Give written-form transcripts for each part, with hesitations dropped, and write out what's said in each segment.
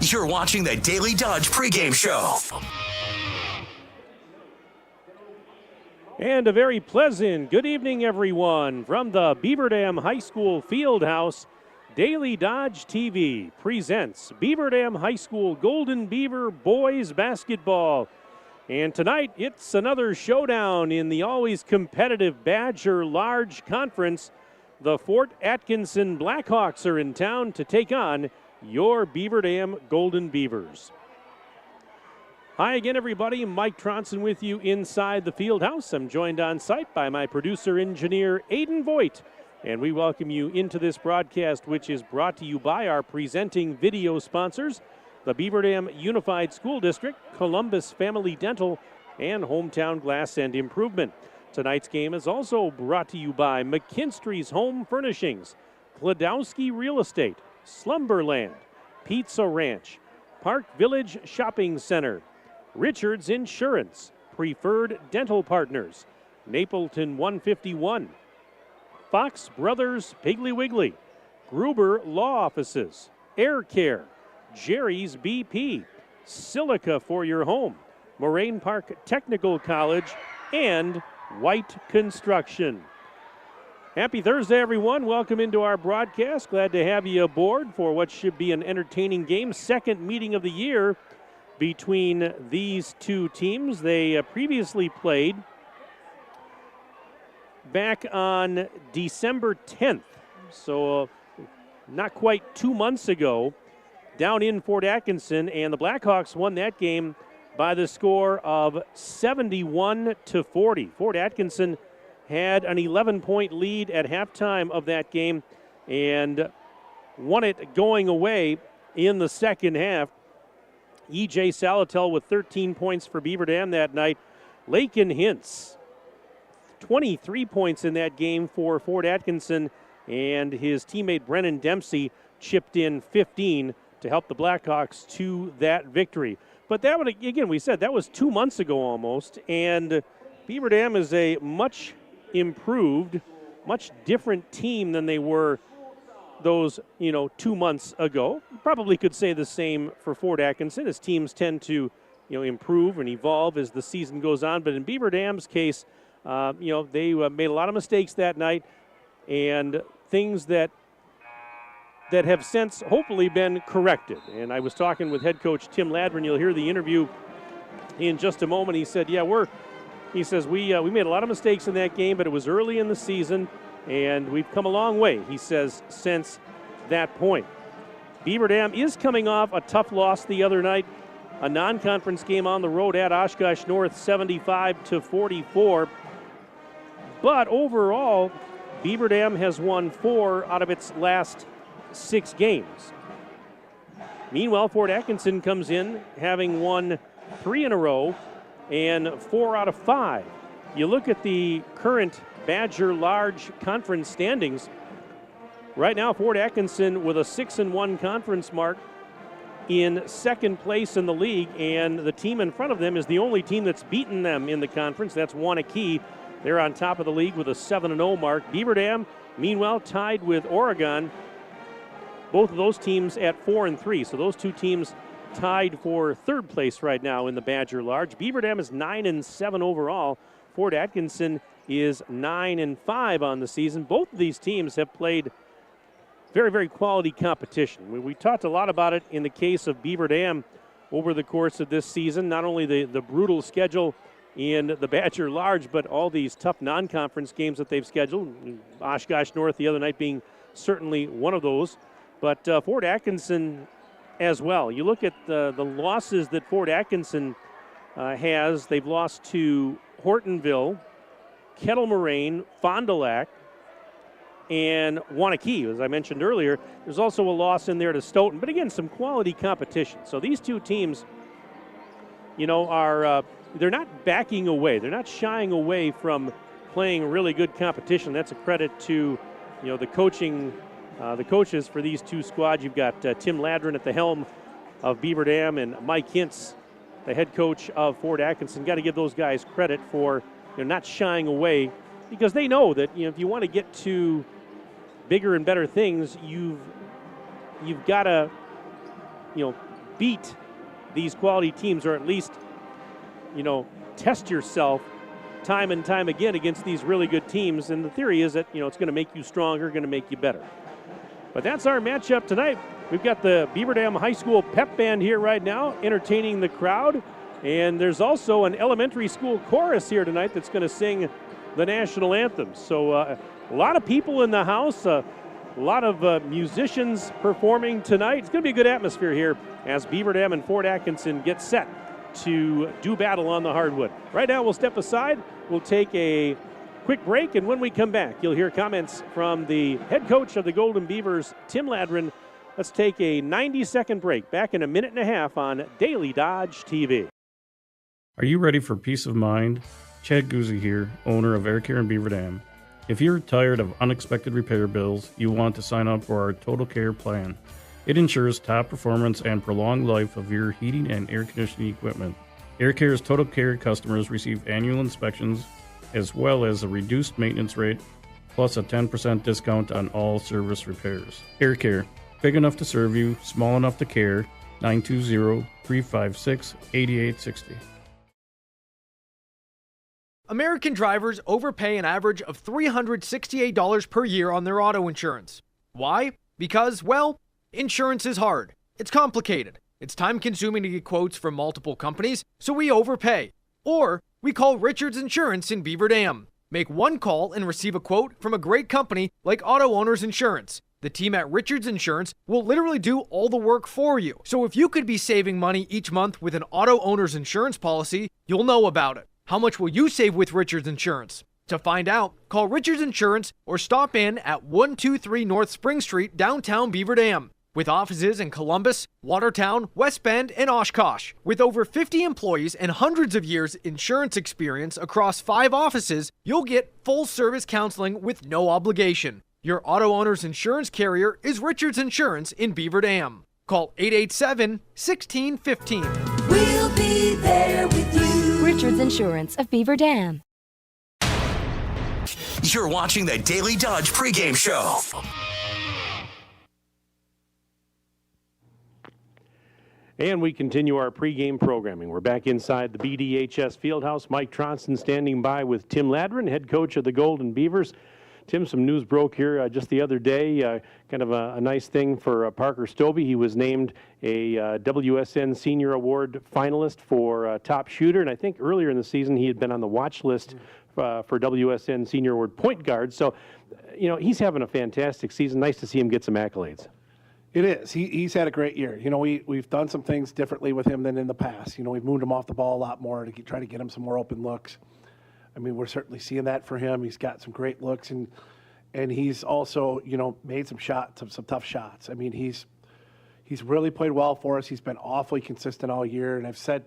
You're watching the Daily Dodge Pre-Game Show. And a very pleasant good evening, everyone, from the Beaver Dam High School Fieldhouse. Daily Dodge TV presents Beaver Dam High School Golden Beaver boys basketball. And tonight, it's another showdown in the always competitive Badger Large Conference. The Fort Atkinson Blackhawks are in town to take on your Beaver Dam Golden Beavers. Hi again, everybody. Mike Tronson with you inside the field house. I'm joined on site by my producer-engineer, Aiden Voigt. And we welcome you into this broadcast, which is brought to you by our presenting video sponsors, the Beaver Dam Unified School District, Columbus Family Dental, and Hometown Glass and Improvement. Tonight's game is also brought to you by McKinstry's Home Furnishings, Kladowski Real Estate, Slumberland, Pizza Ranch, Park Village Shopping Center, Richards Insurance, Preferred Dental Partners, Napleton 151, Fox Brothers Piggly Wiggly, Gruber Law Offices, Air Care, Jerry's BP, Silica for your home, Moraine Park Technical College, and White Construction. Happy Thursday, everyone. Welcome into our broadcast. Glad to have you aboard for what should be an entertaining game. Second meeting of the year between these two teams. They previously played back on December 10th, so not quite 2 months ago, down in Fort Atkinson, and the Blackhawks won that game by the score of 71-40. Fort Atkinson had an 11-point lead at halftime of that game and won it going away in the second half. E.J. Salatel with 13 points for Beaver Dam that night. Lakin Hintz, 23 points in that game for Fort Atkinson, and his teammate Brennan Dempsey chipped in 15 to help the Blackhawks to that victory. But that one, again, we said that was 2 months ago almost, and Beaver Dam is a much improved, much different team than they were those, 2 months ago. You probably could say the same for Fort Atkinson, as teams tend to, improve and evolve as the season goes on. But in Beaver Dam's case, they made a lot of mistakes that night, and things that have since hopefully been corrected. And I was talking with head coach Tim Ladron. You'll hear the interview in just a moment. He said, he says, we made a lot of mistakes in that game, but it was early in the season, and we've come a long way, he says, since that point. Beaver Dam is coming off a tough loss the other night, a non-conference game on the road at Oshkosh North, 75-44. But overall, Beaver Dam has won 4 out of its last 6 games. Meanwhile, Fort Atkinson comes in having won 3 in a row and 4 out of 5. You look at the current Badger Large Conference standings. Right now, Fort Atkinson with a 6-1 conference mark in second place in the league, and the team in front of them is the only team that's beaten them in the conference. That's Wanakee. They're on top of the league with a 7-0 mark. Beaver Dam, meanwhile, tied with Oregon. Both of those teams at 4-3. So those two teams tied for third place right now in the Badger Large. Beaver Dam is 9-7 overall. Fort Atkinson is 9-5 on the season. Both of these teams have played very, very quality competition. We talked a lot about it in the case of Beaver Dam over the course of this season. Not only the brutal schedule in the Badger Large, but all these tough non-conference games that they've scheduled. Oshkosh North the other night being certainly one of those. But Fort Atkinson as well. You look at the losses that Fort Atkinson has. They've lost to Hortonville, Kettle Moraine, Fond du Lac, and Wanakee, as I mentioned earlier. There's also a loss in there to Stoughton. But again, some quality competition. So these two teams, are they're not backing away. They're not shying away from playing really good competition. That's a credit to, the coaches for these two squads. You've got Tim Ladron at the helm of Beaver Dam and Mike Hintz, the head coach of Fort Atkinson. Got to give those guys credit for not shying away, because they know that if you want to get to bigger and better things, you've got to beat these quality teams, or at least, test yourself time and time again against these really good teams. And the theory is that, it's going to make you stronger, going to make you better. But that's our matchup tonight. We've got the Beaver Dam High School pep band here right now, entertaining the crowd. And there's also an elementary school chorus here tonight that's going to sing the national anthem. So a lot of people in the house, a lot of musicians performing tonight. It's going to be a good atmosphere here as Beaver Dam and Fort Atkinson get set to do battle on the hardwood. Right now, we'll step aside. We'll take a quick break, and when we come back, you'll hear comments from the head coach of the Golden Beavers, Tim Ladrin. Let's take a 90-second break. Back in a minute and a half on Daily Dodge TV. Are you ready for peace of mind? Chad Guzzi here, owner of Air Care in Beaver Dam. If you're tired of unexpected repair bills, you want to sign up for our Total Care plan. It ensures top performance and prolonged life of your heating and air conditioning equipment. Air Care's Total Care customers receive annual inspections as well as a reduced maintenance rate, plus a 10% discount on all service repairs. Air Care, big enough to serve you, small enough to care. 920-356-8860. American drivers overpay an average of $368 per year on their auto insurance. Why? Because, well, insurance is hard. It's complicated. It's time-consuming to get quotes from multiple companies, so we overpay. Or we call Richards Insurance in Beaver Dam. Make one call and receive a quote from a great company like Auto Owners Insurance. The team at Richards Insurance will literally do all the work for you. So if you could be saving money each month with an Auto Owners Insurance policy, you'll know about it. How much will you save with Richards Insurance? To find out, call Richards Insurance or stop in at 123 North Spring Street, downtown Beaver Dam. With offices in Columbus, Watertown, West Bend, and Oshkosh. With over 50 employees and hundreds of years insurance experience across 5 offices, you'll get full-service counseling with no obligation. Your Auto Owners Insurance carrier is Richards Insurance in Beaver Dam. Call 887-1615. We'll be there with you. Richards Insurance of Beaver Dam. You're watching the Daily Dodge Pre-game show. And we continue our pregame programming. We're back inside the BDHS Fieldhouse. Mike Tronson standing by with Tim Ladrin, head coach of the Golden Beavers. Tim, some news broke here just the other day. Kind of a nice thing for Parker Stovey. He was named a WSN Senior Award finalist for top shooter. And I think earlier in the season he had been on the watch list for WSN Senior Award point guard. So, he's having a fantastic season. Nice to see him get some accolades. It is. He's had a great year. We've done some things differently with him than in the past. We've moved him off the ball a lot more to try to get him some more open looks. I mean, we're certainly seeing that for him. He's got some great looks, and he's also, made some shots, some tough shots. I mean, he's really played well for us. He's been awfully consistent all year, and I've said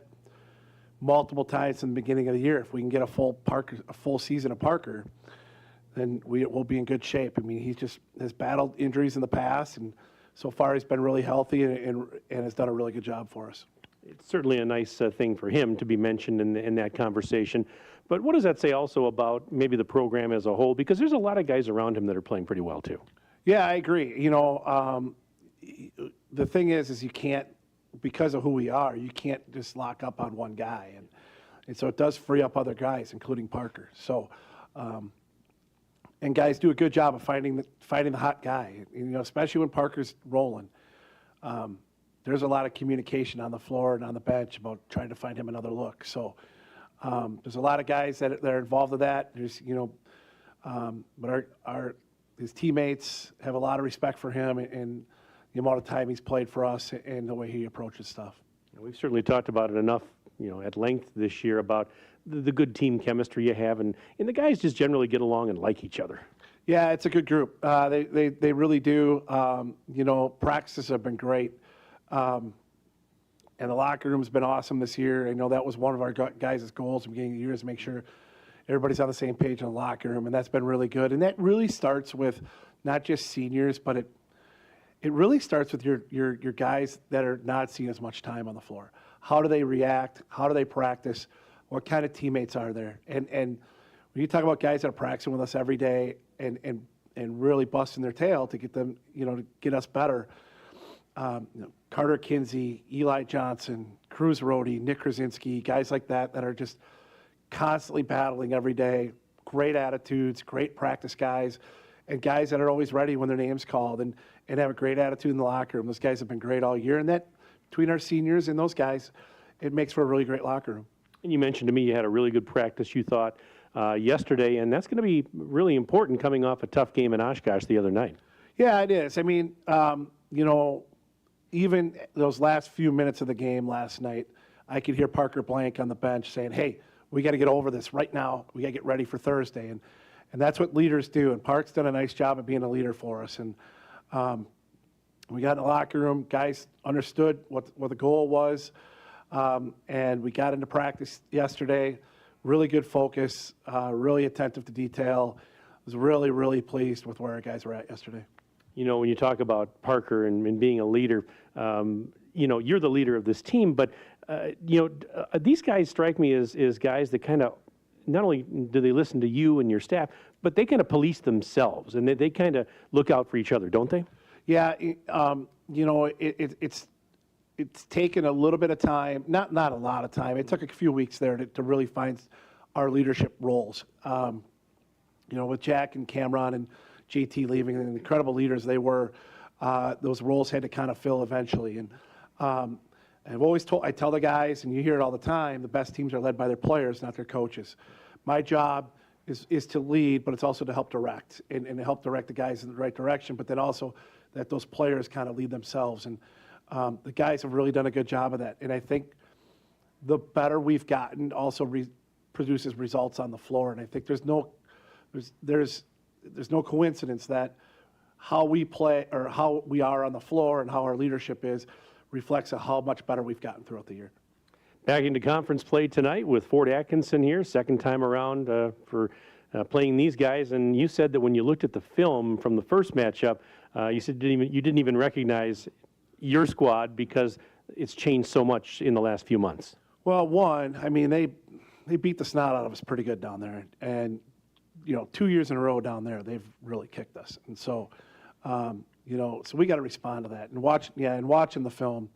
multiple times in the beginning of the year, if we can get a full season of Parker, then we'll be in good shape. I mean, he just has battled injuries in the past, and so far he's been really healthy and has done a really good job for us. It's certainly a nice thing for him to be mentioned in that conversation. But what does that say also about maybe the program as a whole? Because there's a lot of guys around him that are playing pretty well too. Yeah, I agree. The thing is you can't, because of who we are, you can't just lock up on one guy. And so it does free up other guys, including Parker. So, and guys do a good job of finding the hot guy, especially when Parker's rolling. There's a lot of communication on the floor and on the bench about trying to find him another look. So there's a lot of guys that are involved with that. There's, but his teammates have a lot of respect for him and the amount of time he's played for us and the way he approaches stuff. We've certainly talked about it enough, at length this year about the good team chemistry you have, and the guys just generally get along and like each other. Yeah, it's a good group. They really do. Practices have been great. And the locker room's been awesome this year. I know that was one of our guys' goals at the beginning of the year, is to make sure everybody's on the same page in the locker room, and that's been really good. And that really starts with not just seniors, but it really starts with your guys that are not seeing as much time on the floor. How do they react? How do they practice? What kind of teammates are there? And when you talk about guys that are practicing with us every day and really busting their tail to get them, to get us better, Carter Kinsey, Eli Johnson, Cruz Rohde, Nick Krasinski, guys like that are just constantly battling every day. Great attitudes, great practice guys, and guys that are always ready when their name's called and have a great attitude in the locker room. Those guys have been great all year, and that between our seniors and those guys, it makes for a really great locker room. And you mentioned to me you had a really good practice, you thought, yesterday, and that's going to be really important coming off a tough game in Oshkosh the other night. Yeah, it is. I mean, even those last few minutes of the game last night, I could hear Parker Blank on the bench saying, hey, we got to get over this right now. We got to get ready for Thursday. And that's what leaders do. And Park's done a nice job of being a leader for us. And we got in the locker room. Guys understood what the goal was. And we got into practice yesterday. Really good focus, really attentive to detail. I was really, really pleased with where our guys were at yesterday. You know, when you talk about Parker and being a leader, you're the leader of this team, but, these guys strike me as guys that kind of, not only do they listen to you and your staff, but they kind of police themselves, and they kind of look out for each other, don't they? Yeah, it's taken a little bit of time, not a lot of time. It took a few weeks there to really find our leadership roles. With Jack and Cameron and JT leaving, and incredible leaders they were, those roles had to kind of fill eventually. And I tell the guys, and you hear it all the time, the best teams are led by their players, not their coaches. My job is to lead, but it's also to help direct, and to help direct the guys in the right direction, but then also that those players kind of lead themselves. And the guys have really done a good job of that. And I think the better we've gotten also produces results on the floor. And I think there's no coincidence that how we play or how we are on the floor and how our leadership is reflects how much better we've gotten throughout the year. Back into conference play tonight with Fort Atkinson here, second time around for playing these guys. And you said that when you looked at the film from the first matchup, you said you didn't even recognize your squad because it's changed so much in the last few months. Well, they beat the snot out of us pretty good down there, and 2 years in a row down there, they've really kicked us. And so, so we got to respond to that. And watching the film,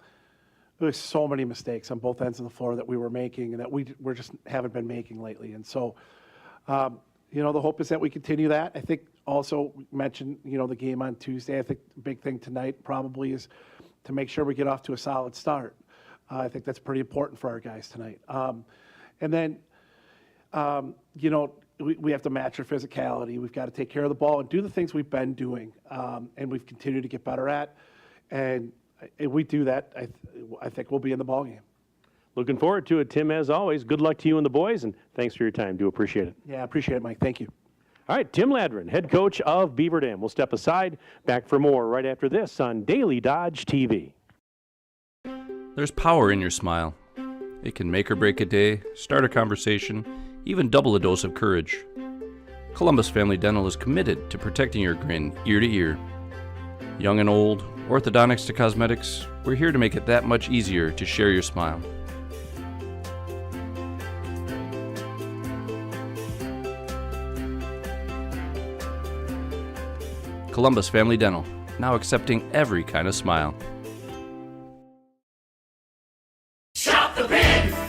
there was so many mistakes on both ends of the floor that we were making and that we're just haven't been making lately. And so, the hope is that we continue that. I think also mentioned, the game on Tuesday. I think the big thing tonight probably is to make sure we get off to a solid start. I think that's pretty important for our guys tonight. And then, we have to match our physicality. We've got to take care of the ball and do the things we've been doing, and we've continued to get better at. And if we do that, I think we'll be in the ballgame. Looking forward to it, Tim, as always. Good luck to you and the boys, and thanks for your time. Do appreciate it. Yeah, I appreciate it, Mike. Thank you. All right, Tim Ladron, head coach of Beaver Dam. We'll step aside. Back for more right after this on Daily Dodge TV. There's power in your smile. It can make or break a day, start a conversation, even double a dose of courage. Columbus Family Dental is committed to protecting your grin ear to ear. Young and old, orthodontics to cosmetics, we're here to make it that much easier to share your smile. Columbus Family Dental, now accepting every kind of smile.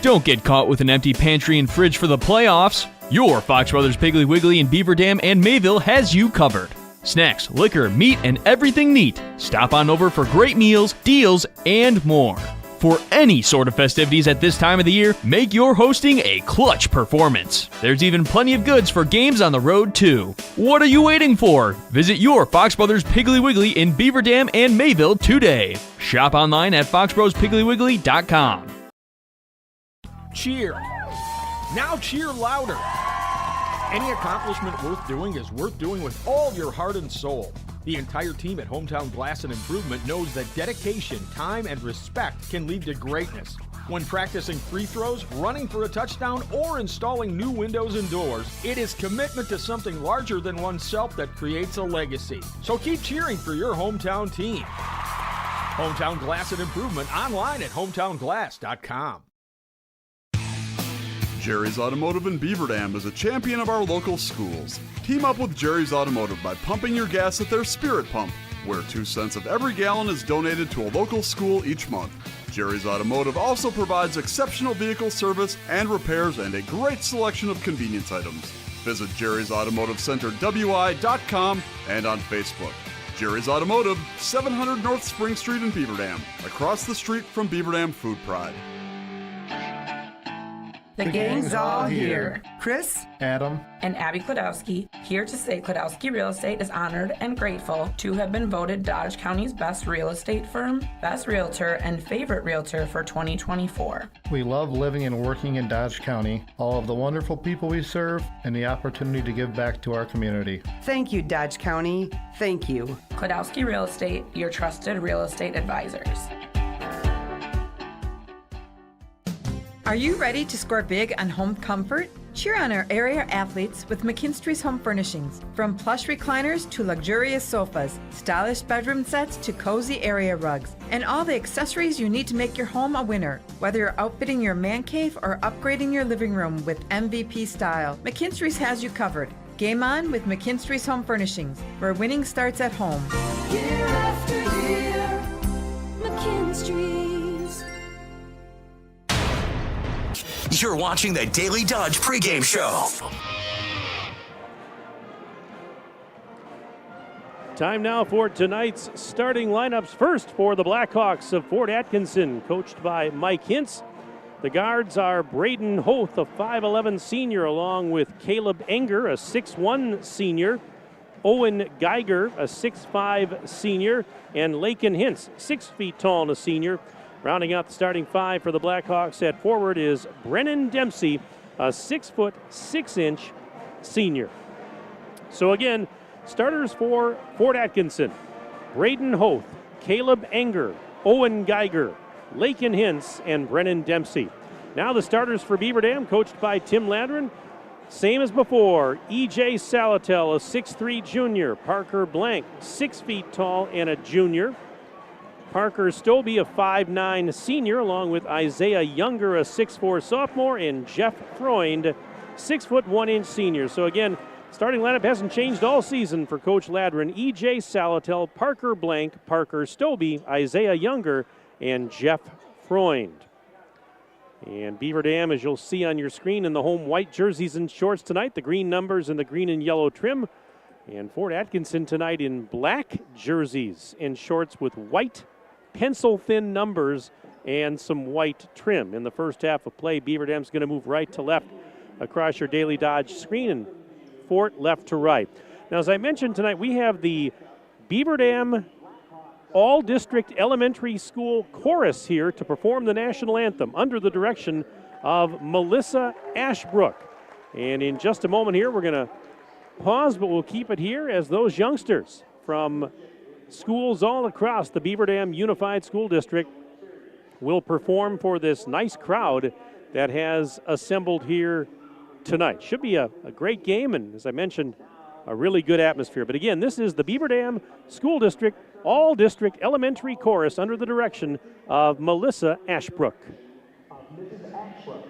Don't get caught with an empty pantry and fridge for the playoffs. Your Fox Brothers Piggly Wiggly in Beaver Dam and Mayville has you covered. Snacks, liquor, meat, and everything neat. Stop on over for great meals, deals, and more. For any sort of festivities at this time of the year, make your hosting a clutch performance. There's even plenty of goods for games on the road, too. What are you waiting for? Visit your Fox Brothers Piggly Wiggly in Beaver Dam and Mayville today. Shop online at foxbrospigglywiggly.com. Cheer. Now cheer louder. Any accomplishment worth doing is worth doing with all your heart and soul. The entire team at Hometown Glass and Improvement knows that dedication, time, and respect can lead to greatness. When practicing free throws, running for a touchdown, or installing new windows and doors, it is commitment to something larger than oneself that creates a legacy. So keep cheering for your hometown team. Hometown Glass and Improvement online at hometownglass.com. Jerry's Automotive in Beaver Dam is a champion of our local schools. Team up with Jerry's Automotive by pumping your gas at their Spirit Pump. where 2 cents of every gallon is donated to a local school each month. Jerry's Automotive also provides exceptional vehicle service and repairs and a great selection of convenience items. Visit Jerry's Automotive Center WI.com and on Facebook. Jerry's Automotive, 700 North Spring Street in Beaver Dam, across the street from Beaver Dam Food Pride. The gang's all here. Chris, Adam, and Abby Klodowski here to say Klodowski Real Estate is honored and grateful to have been voted Dodge County's best real estate firm, best realtor, and favorite realtor for 2024. We love living and working in Dodge County, all of the wonderful people we serve, and the opportunity to give back to our community. Thank you, Dodge County. Thank you. Klodowski Real Estate, your trusted real estate advisors. Are you ready to score big on home comfort? Cheer on our area athletes with McKinstry's Home Furnishings. From plush recliners to luxurious sofas, stylish bedroom sets to cozy area rugs, and all the accessories you need to make your home a winner. Whether you're outfitting your man cave or upgrading your living room with MVP style, McKinstry's has you covered. Game on with McKinstry's Home Furnishings, where winning starts at home. Year after year, McKinstry's. You're watching the Daily Dodge Pre-Game Show. Time now for tonight's starting lineups. First for the Blackhawks of Fort Atkinson, coached by Mike Hintz. The guards are Braden Hoth, a 5'11 senior, along with Caleb Enger, a 6'1 senior, Owen Geiger, a 6'5 senior, and Laken Hintz, 6 feet tall and a senior. Rounding out the starting five for the Blackhawks at forward is Brennan Dempsey, a 6'6" senior. So again, starters for Fort Atkinson: Braden Hoth, Caleb Enger, Owen Geiger, Laken Hintz, and Brennan Dempsey. Now the starters for Beaver Dam, coached by Tim Ladron. Same as before: E.J. Salatel, a 6'3 junior, Parker Blank, 6 feet tall and a junior, Parker Stobie, a 5'9 senior, along with Isaiah Younger, a 6'4 sophomore, and Jeff Freund, 6'1" senior. So again, starting lineup hasn't changed all season for Coach Ladron. E.J. Salatel, Parker Blank, Parker Stobie, Isaiah Younger, and Jeff Freund. And Beaver Dam, as you'll see on your screen, in the home white jerseys and shorts tonight, the green numbers and the green and yellow trim. And Fort Atkinson tonight in black jerseys and shorts with white pencil-thin numbers and some white trim. In the first half of play, Beaver Dam's going to move right to left across your Daily Dodge screen, and Fort left to right. Now, as I mentioned tonight, we have the Beaver Dam All-District Elementary School Chorus here to perform the national anthem under the direction of Melissa Ashbrook. And in just a moment here, we're going to pause, but we'll keep it here as those youngsters from schools all across the Beaver Dam Unified School District will perform for this nice crowd that has assembled here tonight. Should be a great game, and as I mentioned, a really good atmosphere. But again, this is the Beaver Dam School District All-District Elementary Chorus under the direction of Melissa Ashbrook. Mrs. Ashbrook.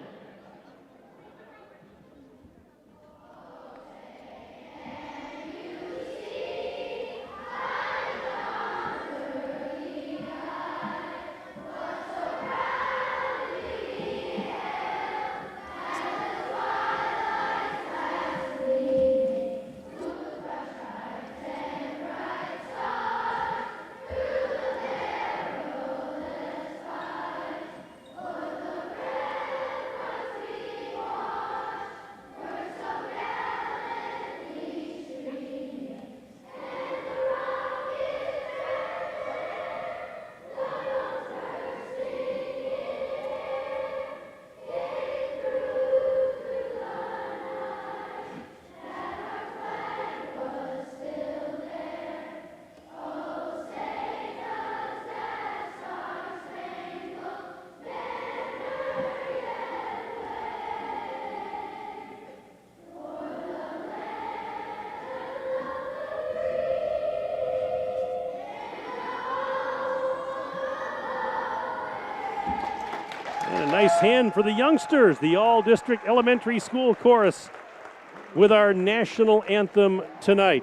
And a nice hand for the youngsters, the All-District Elementary School Chorus with our national anthem tonight.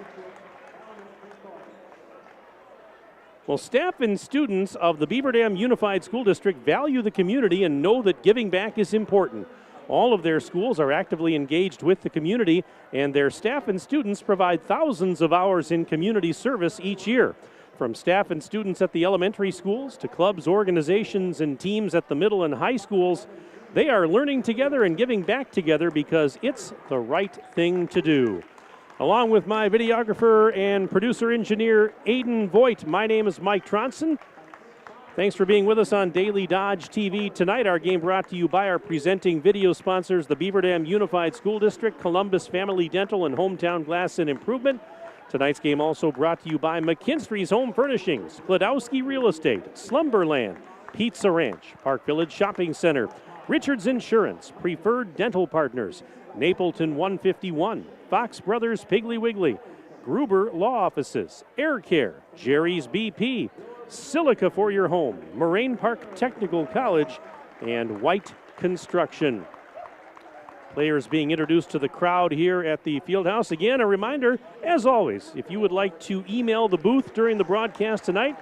Well, staff and students of the Beaver Dam Unified School District value the community and know that giving back is important. All of their schools are actively engaged with the community, and their staff and students provide thousands of hours in community service each year. From staff and students at the elementary schools to clubs, organizations, and teams at the middle and high schools, they are learning together and giving back together because it's the right thing to do. Along with my videographer and producer-engineer, Aiden Voigt, my name is Mike Tronson. Thanks for being with us on Daily Dodge TV tonight. Our game brought to you by our presenting video sponsors, the Beaver Dam Unified School District, Columbus Family Dental, and Hometown Glass and Improvement. Tonight's game also brought to you by McKinstry's Home Furnishings, Klodowski Real Estate, Slumberland, Pizza Ranch, Park Village Shopping Center, Richards Insurance, Preferred Dental Partners, Napleton 151, Fox Brothers Piggly Wiggly, Gruber Law Offices, Air Care, Jerry's BP, Silica for your home, Moraine Park Technical College, and White Construction. Players being introduced to the crowd here at the Fieldhouse. Again, a reminder, as always, if you would like to email the booth during the broadcast tonight,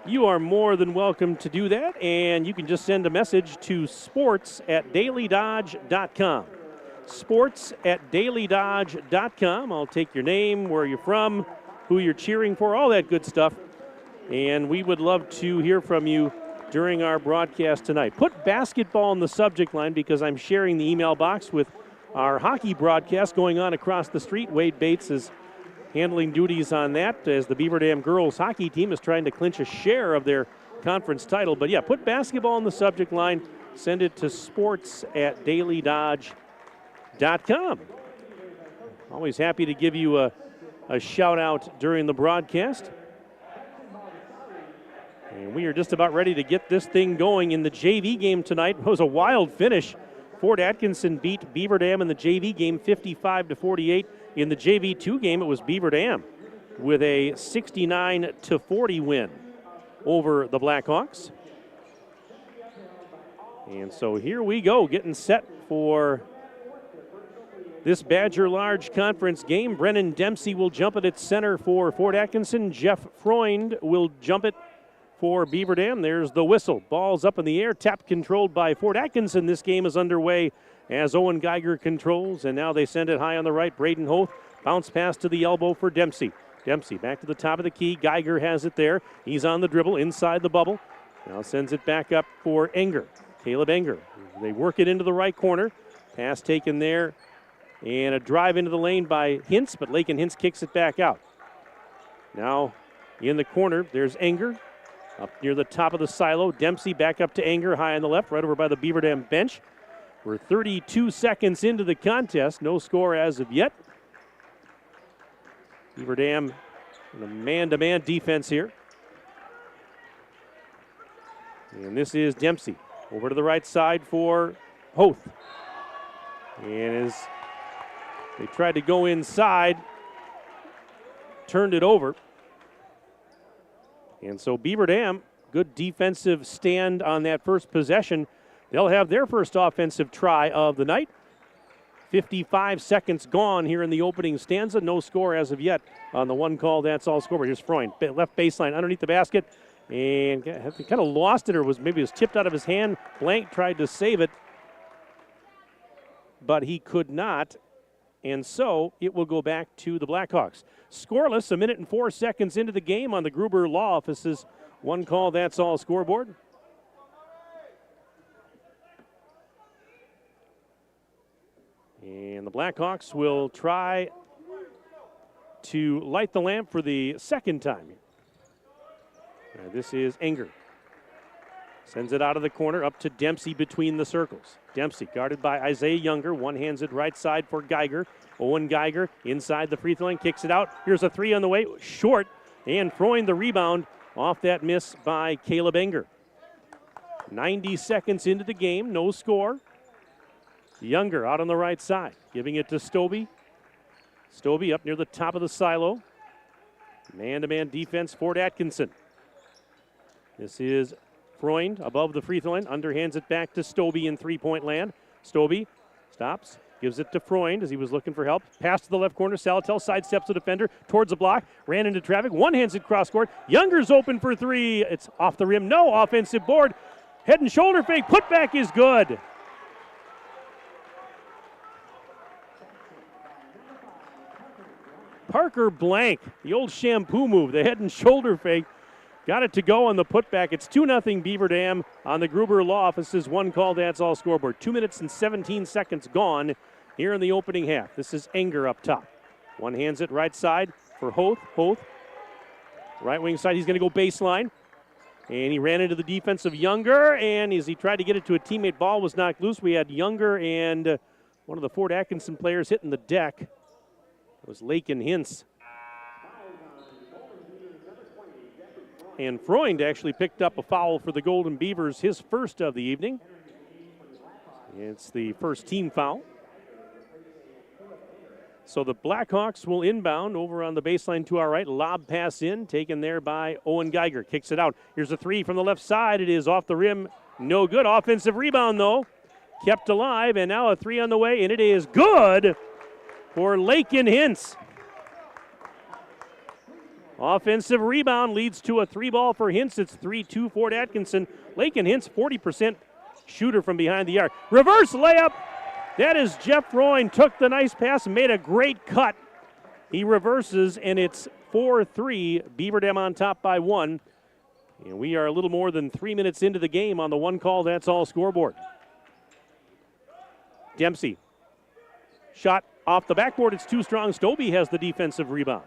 you are more than welcome to do that, and you can just send a message to sports@dailydodge.com. sports@dailydodge.com. I'll take your name, where you're from, who you're cheering for, all that good stuff. And we would love to hear from you during our broadcast tonight. Put basketball in the subject line because I'm sharing the email box with our hockey broadcast going on across the street. Wade Bates is handling duties on that as the Beaver Dam girls hockey team is trying to clinch a share of their conference title. But yeah, put basketball in the subject line. Send it to sports@dailydodge.com. Always happy to give you a shout out during the broadcast. And we are just about ready to get this thing going in the JV game tonight. It was a wild finish. Fort Atkinson beat Beaver Dam in the JV game 55-48. In the JV2 game, it was Beaver Dam with a 69-40 win over the Blackhawks. And so here we go, getting set for this Badger Large Conference game. Brennan Dempsey will jump it at center for Fort Atkinson. Jeff Freund will jump it for Beaver Dam. There's the whistle. Ball's up in the air, tap controlled by Fort Atkinson. This game is underway as Owen Geiger controls, and now they send it high on the right. Braden Hoth, bounce pass to the elbow for Dempsey. Dempsey back to the top of the key. Geiger has it there. He's on the dribble inside the bubble. Now sends it back up for Enger. Caleb Enger. They work it into the right corner. Pass taken there, and a drive into the lane by Hintz, but Lakin Hintz kicks it back out. Now in the corner, there's Enger. Up near the top of the silo, Dempsey back up to Enger, high on the left, right over by the Beaver Dam bench. We're 32 seconds into the contest. No score as of yet. Beaver Dam in a man-to-man defense here. And this is Dempsey. Over to the right side for Hoth. And as they tried to go inside, turned it over. And so Beaver Dam, good defensive stand on that first possession. They'll have their first offensive try of the night. 55 seconds gone here in the opening stanza. No score as of yet on the one call. That's all score. Here's Freund, left baseline underneath the basket. And kind of lost it, or maybe it was tipped out of his hand. Blank tried to save it, but he could not. And so it will go back to the Blackhawks. Scoreless, 1 minute and 4 seconds into the game on the Gruber Law Office's one call, that's all scoreboard. And the Blackhawks will try to light the lamp for the second time. This is Enger. Sends it out of the corner up to Dempsey between the circles. Dempsey guarded by Isaiah Younger. One-hands it right side for Geiger. Owen Geiger inside the free throw line, kicks it out. Here's a three on the way, short. And Freund the rebound off that miss by Caleb Enger. 90 seconds into the game, no score. Younger out on the right side, giving it to Stobie. Stobie up near the top of the silo. Man-to-man defense, Fort Atkinson. This is Freund above the free throw line, underhands it back to Stobie in three-point land. Stobie stops, Gives it to Freund as he was looking for help. Pass to the left corner. Salatel sidesteps the defender towards the block. Ran into traffic. One-hands it cross court. Younger's open for three. It's off the rim. No offensive board. Head and shoulder fake. Putback is good. Parker Blank, the old shampoo move, the head and shoulder fake. Got it to go on the putback. It's 2-0 Beaver Dam on the Gruber Law Office's one call, that's all scoreboard. 2 minutes and 17 seconds gone here in the opening half. This is Enger up top. One hands it right side for Hoth. Hoth, right wing side, he's going to go baseline. And he ran into the defense of Younger, and as he tried to get it to a teammate, ball was knocked loose. We had Younger and one of the Fort Atkinson players hitting the deck. It was Lakin Hintz. And Freund actually picked up a foul for the Golden Beavers, his first of the evening. It's the first team foul. So the Blackhawks will inbound over on the baseline to our right. Lob pass in, taken there by Owen Geiger. Kicks it out. Here's a three from the left side. It is off the rim. No good. Offensive rebound, though. Kept alive, and now a three on the way, and it is good for Lakin Hintz. Offensive rebound leads to a three ball for Hintz. It's 3-2 Fort Atkinson. Lakin Hintz, 40% shooter from behind the arc. Reverse layup. That is Jeff Freund. Took the nice pass and made a great cut. He reverses, and it's 4-3. Beaver Dam on top by one. And we are a little more than 3 minutes into the game on the one call, that's all scoreboard. Dempsey. Shot off the backboard. It's too strong. Stobie has the defensive rebound.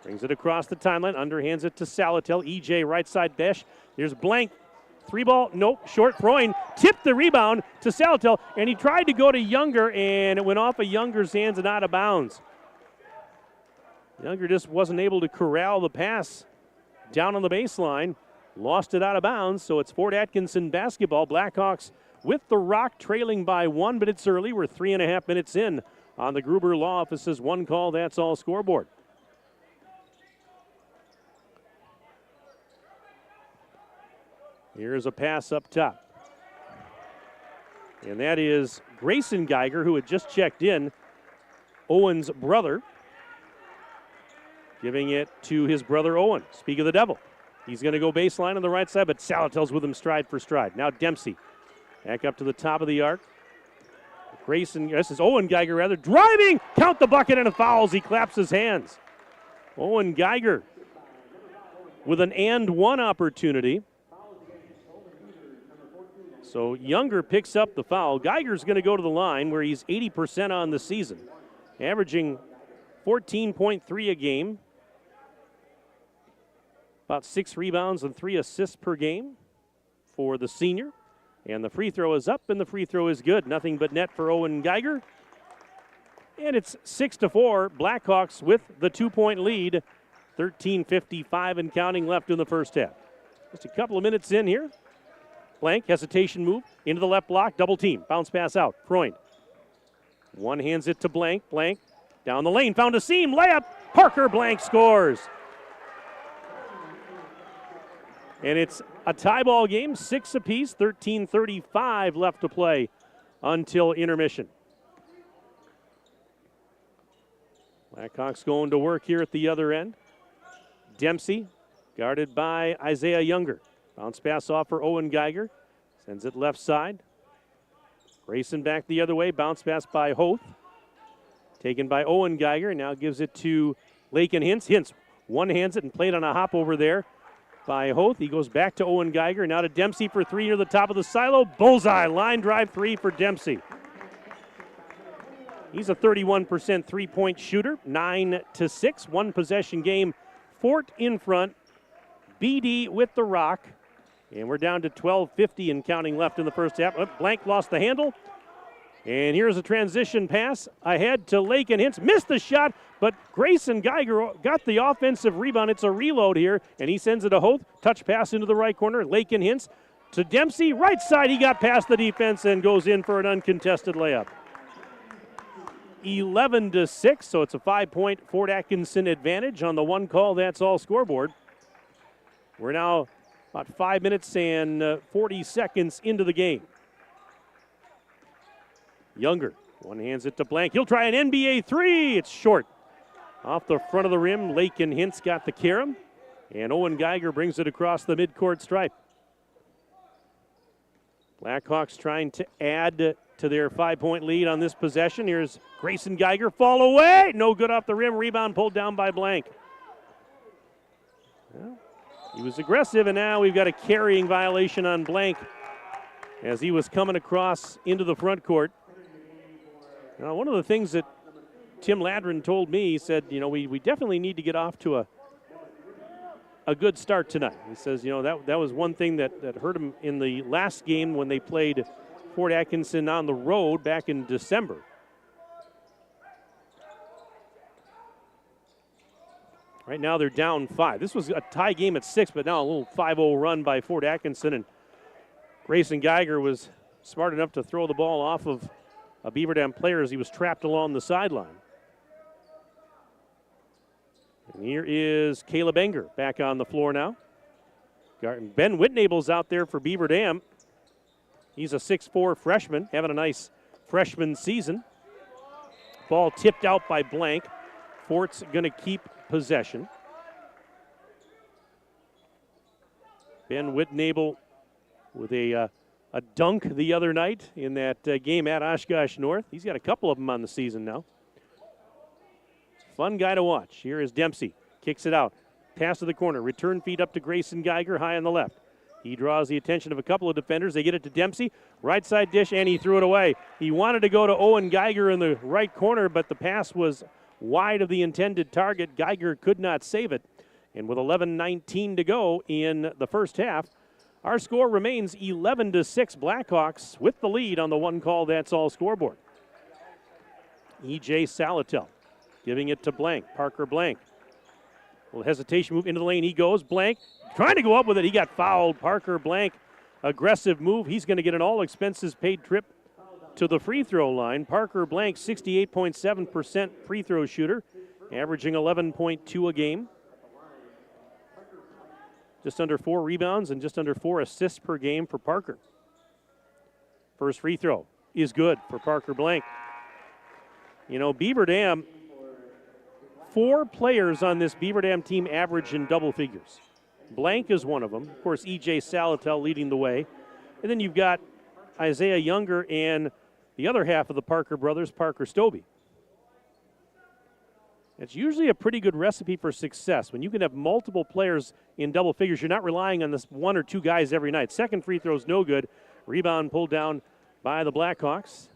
Brings it across the timeline. Underhands it to Salatel. EJ right side dash. There's Blank. Three ball. Nope. Short. Freund tipped the rebound to Salatel, and he tried to go to Younger, and it went off of Younger's hands and out of bounds. Younger just wasn't able to corral the pass down on the baseline. Lost it out of bounds, so it's Fort Atkinson basketball. Blackhawks with the rock trailing by one, but it's early. We're 3.5 minutes in on the Gruber Law Office's one call, that's all scoreboard. Here's a pass up top. And that is Grayson Geiger, who had just checked in, Owen's brother, giving it to his brother Owen. Speak of the devil. He's going to go baseline on the right side, but Salatel's with him stride for stride. Now Dempsey back up to the top of the arc. This is Owen Geiger, rather. Driving! Count the bucket and a foul as he claps his hands. Owen Geiger with an and one opportunity. So Younger picks up the foul. Geiger's going to go to the line where he's 80% on the season, averaging 14.3 a game, about 6 rebounds and 3 assists per game for the senior. And the free throw is up, and the free throw is good. Nothing but net for Owen Geiger. And it's 6-4. Blackhawks with the 2-point lead. 13:55 and counting left in the first half. Just a couple of minutes in here. Blank, hesitation move, into the left block, double team. Bounce pass out, Freund. One hands it to Blank. Blank down the lane, found a seam, layup. Parker Blank scores. And it's a tie ball game, 6 apiece, 13:35 left to play until intermission. Blackhawks going to work here at the other end. Dempsey, guarded by Isaiah Younger. Bounce pass off for Owen Geiger. Sends it left side. Grayson back the other way. Bounce pass by Hoth. Taken by Owen Geiger. Now gives it to Lakin Hintz. Hintz one-hands it and played on a hop over there by Hoth. He goes back to Owen Geiger. Now to Dempsey for three near the top of the silo. Bullseye. Line drive three for Dempsey. He's a 31% three-point shooter. 9-6. One possession game. Fort in front. BD with the rock. And we're down to 12:50 and counting left in the first half. Blank lost the handle. And here's a transition pass ahead to Lakin Hintz. Missed the shot, but Grayson Geiger got the offensive rebound. It's a reload here, and he sends it to Hoth. Touch pass into the right corner. Lakin Hintz to Dempsey. Right side, he got past the defense and goes in for an uncontested layup. 11-6, so it's a 5-point Fort Atkinson advantage on the one call. That's all scoreboard. We're now about 5 minutes and 40 seconds into the game. Younger One hands it to Blank. He'll try an NBA three. It's short. Off the front of the rim, Lake and Hintz got the carom. And Owen Geiger brings it across the midcourt stripe. Blackhawks trying to add to their 5-point lead on this possession. Here's Grayson Geiger, fall away. No good off the rim. Rebound pulled down by Blank. Well, he was aggressive, and now we've got a carrying violation on Blank as he was coming across into the front court. Now, one of the things that Tim Ladrin told me, he said, we definitely need to get off to a good start tonight. He says, that was one thing that hurt him in the last game when they played Fort Atkinson on the road back in December. Right now they're down 5. This was a tie game at 6, but now a little 5-0 run by Fort Atkinson. And Grayson Geiger was smart enough to throw the ball off of a Beaver Dam player as he was trapped along the sideline. And here is Caleb Enger back on the floor now. Ben Whitnable's out there for Beaver Dam. He's a 6'4 freshman, having a nice freshman season. Ball tipped out by Blank. Fort's going to keep possession. Ben Whitnable with a dunk the other night in that game at Oshkosh North. He's got a couple of them on the season now. Fun guy to watch. Here is Dempsey. Kicks it out. Pass to the corner. Return feed up to Grayson Geiger high on the left. He draws the attention of a couple of defenders. They get it to Dempsey. Right side dish, and he threw it away. He wanted to go to Owen Geiger in the right corner, but the pass was wide of the intended target. Geiger could not save it. And with 11:19 to go in the first half, our score remains 11-6. Blackhawks with the lead on the one call that's all scoreboard. E.J. Salatel giving it to Blank. Parker Blank. A little hesitation move into the lane. He goes. Blank trying to go up with it. He got fouled. Parker Blank, aggressive move. He's going to get an all expenses paid trip to the free throw line. Parker Blank, 68.7% free throw shooter, averaging 11.2 a game. Just under 4 rebounds and just under 4 assists per game for Parker. First free throw is good for Parker Blank. Beaver Dam, 4 players on this Beaver Dam team average in double figures. Blank is one of them. Of course, E.J. Salatel leading the way. And then you've got Isaiah Younger and the other half of the Parker brothers, Parker Stobie. It's usually a pretty good recipe for success. When you can have multiple players in double figures, you're not relying on this 1 or 2 guys every night. Second free throw's no good. Rebound pulled down by the Blackhawks.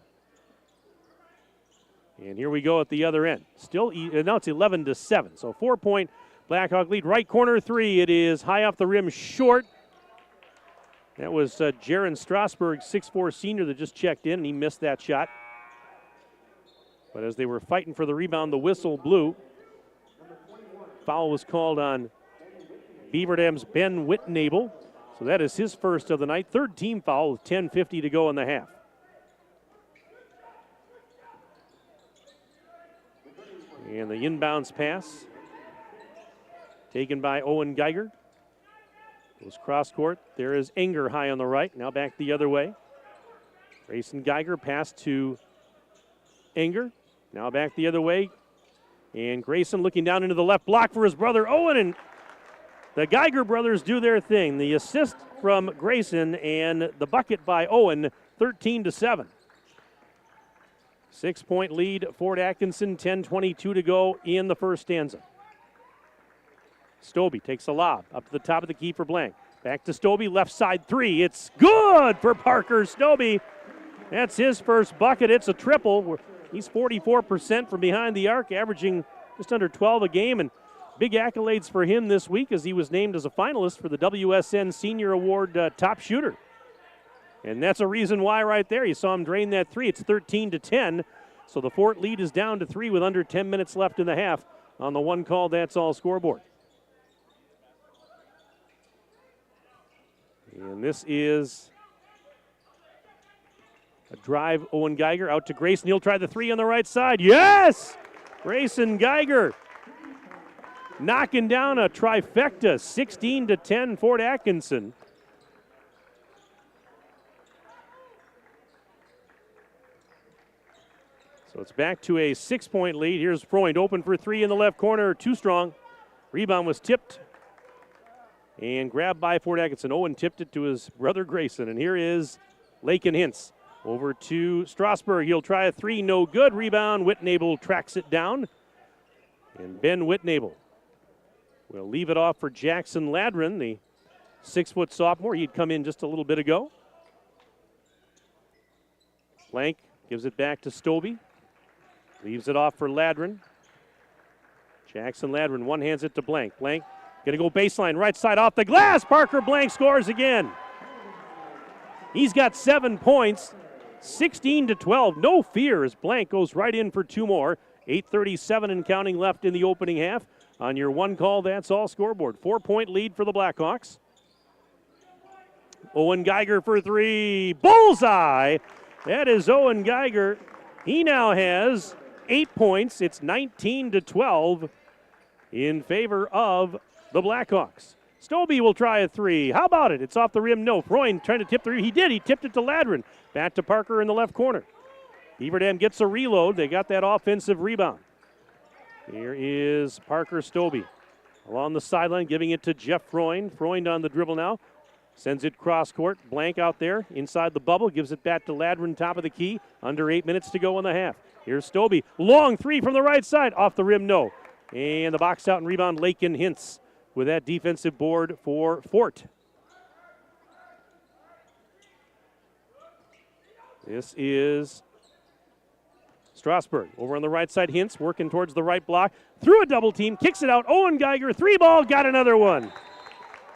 And here we go at the other end. Still, now it's 11-7. So 4-point Blackhawk lead. Right corner 3. It is high off the rim, short. That was Jaron Strasburg, 6'4 senior that just checked in, and he missed that shot. But as they were fighting for the rebound, the whistle blew. Foul was called on Beaver Dam's Ben Whitnable. So that is his first of the night. Third team foul with 10:50 to go in the half. And the inbounds pass taken by Owen Geiger. Goes cross court. There is Enger high on the right. Now back the other way. Grayson Geiger pass to Enger. Now back the other way. And Grayson looking down into the left block for his brother Owen. And the Geiger brothers do their thing. The assist from Grayson and the bucket by Owen, 13-7. 6-point lead, Fort Atkinson, 10:22 to go in the first stanza. Stobie takes a lob up to the top of the key for Blank. Back to Stobie, left side 3. It's good for Parker Stobie. That's his first bucket. It's a triple. He's 44% from behind the arc, averaging just under 12 a game. And big accolades for him this week as he was named as a finalist for the WSN Senior Award top shooter. And that's a reason why right there. You saw him drain that 3. It's 13-10. So the Fort lead is down to 3 with under 10 minutes left in the half on the one call that's all scoreboard. And this is a drive. Owen Geiger out to Grayson. He'll try the 3 on the right side. Yes! Grayson Geiger knocking down a trifecta. 16-10 Fort Atkinson. So it's back to a 6-point lead. Here's Freund open for three in the left corner. Too strong. Rebound was tipped and grabbed by Fort Atkinson. Owen tipped it to his brother Grayson. And here is Lakin Hintz over to Strasburg. He'll try a three. No good. Rebound. Whitnable tracks it down. And Ben Whitnable will leave it off for Jackson Ladrin, the 6-foot sophomore. He'd come in just a little bit ago. Blank gives it back to Stobie. Leaves it off for Ladrin. Jackson Ladrin one-hands it to Blank. Blank going to go baseline, right side off the glass. Parker Blank scores again. He's got 7 points, 16-12. No fear as Blank goes right in for two more. 8:37 and counting left in the opening half. On your one call, that's all scoreboard. 4-point lead for the Blackhawks. Owen Geiger for three. Bullseye! That is Owen Geiger. He now has 8 points. It's 19-12 in favor of the Blackhawks. Stobie will try a three. How about it? It's off the rim. No. Freund trying to tip the three. He did. He tipped it to Ladrin. Back to Parker in the left corner. Beaver Dam gets a reload. They got that offensive rebound. Here is Parker Stobie along the sideline, giving it to Jeff Freund. Freund on the dribble now. Sends it cross court. Blank out there inside the bubble. Gives it back to Ladrin, top of the key. Under 8 minutes to go in the half. Here's Stobie. Long three from the right side. Off the rim, no. And the box out and rebound, Lakin Hintz with that defensive board for Fort. This is Strasburg over on the right side. Hintz working towards the right block. Through a double team. Kicks it out. Owen Geiger. Three ball. Got another one.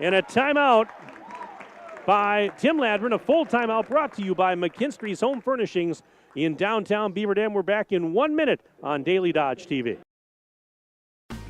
And a timeout by Tim Ladrin. A full timeout brought to you by McKinstry's Home Furnishings in downtown Beaver Dam. We're back in 1 minute on Daily Dodge TV.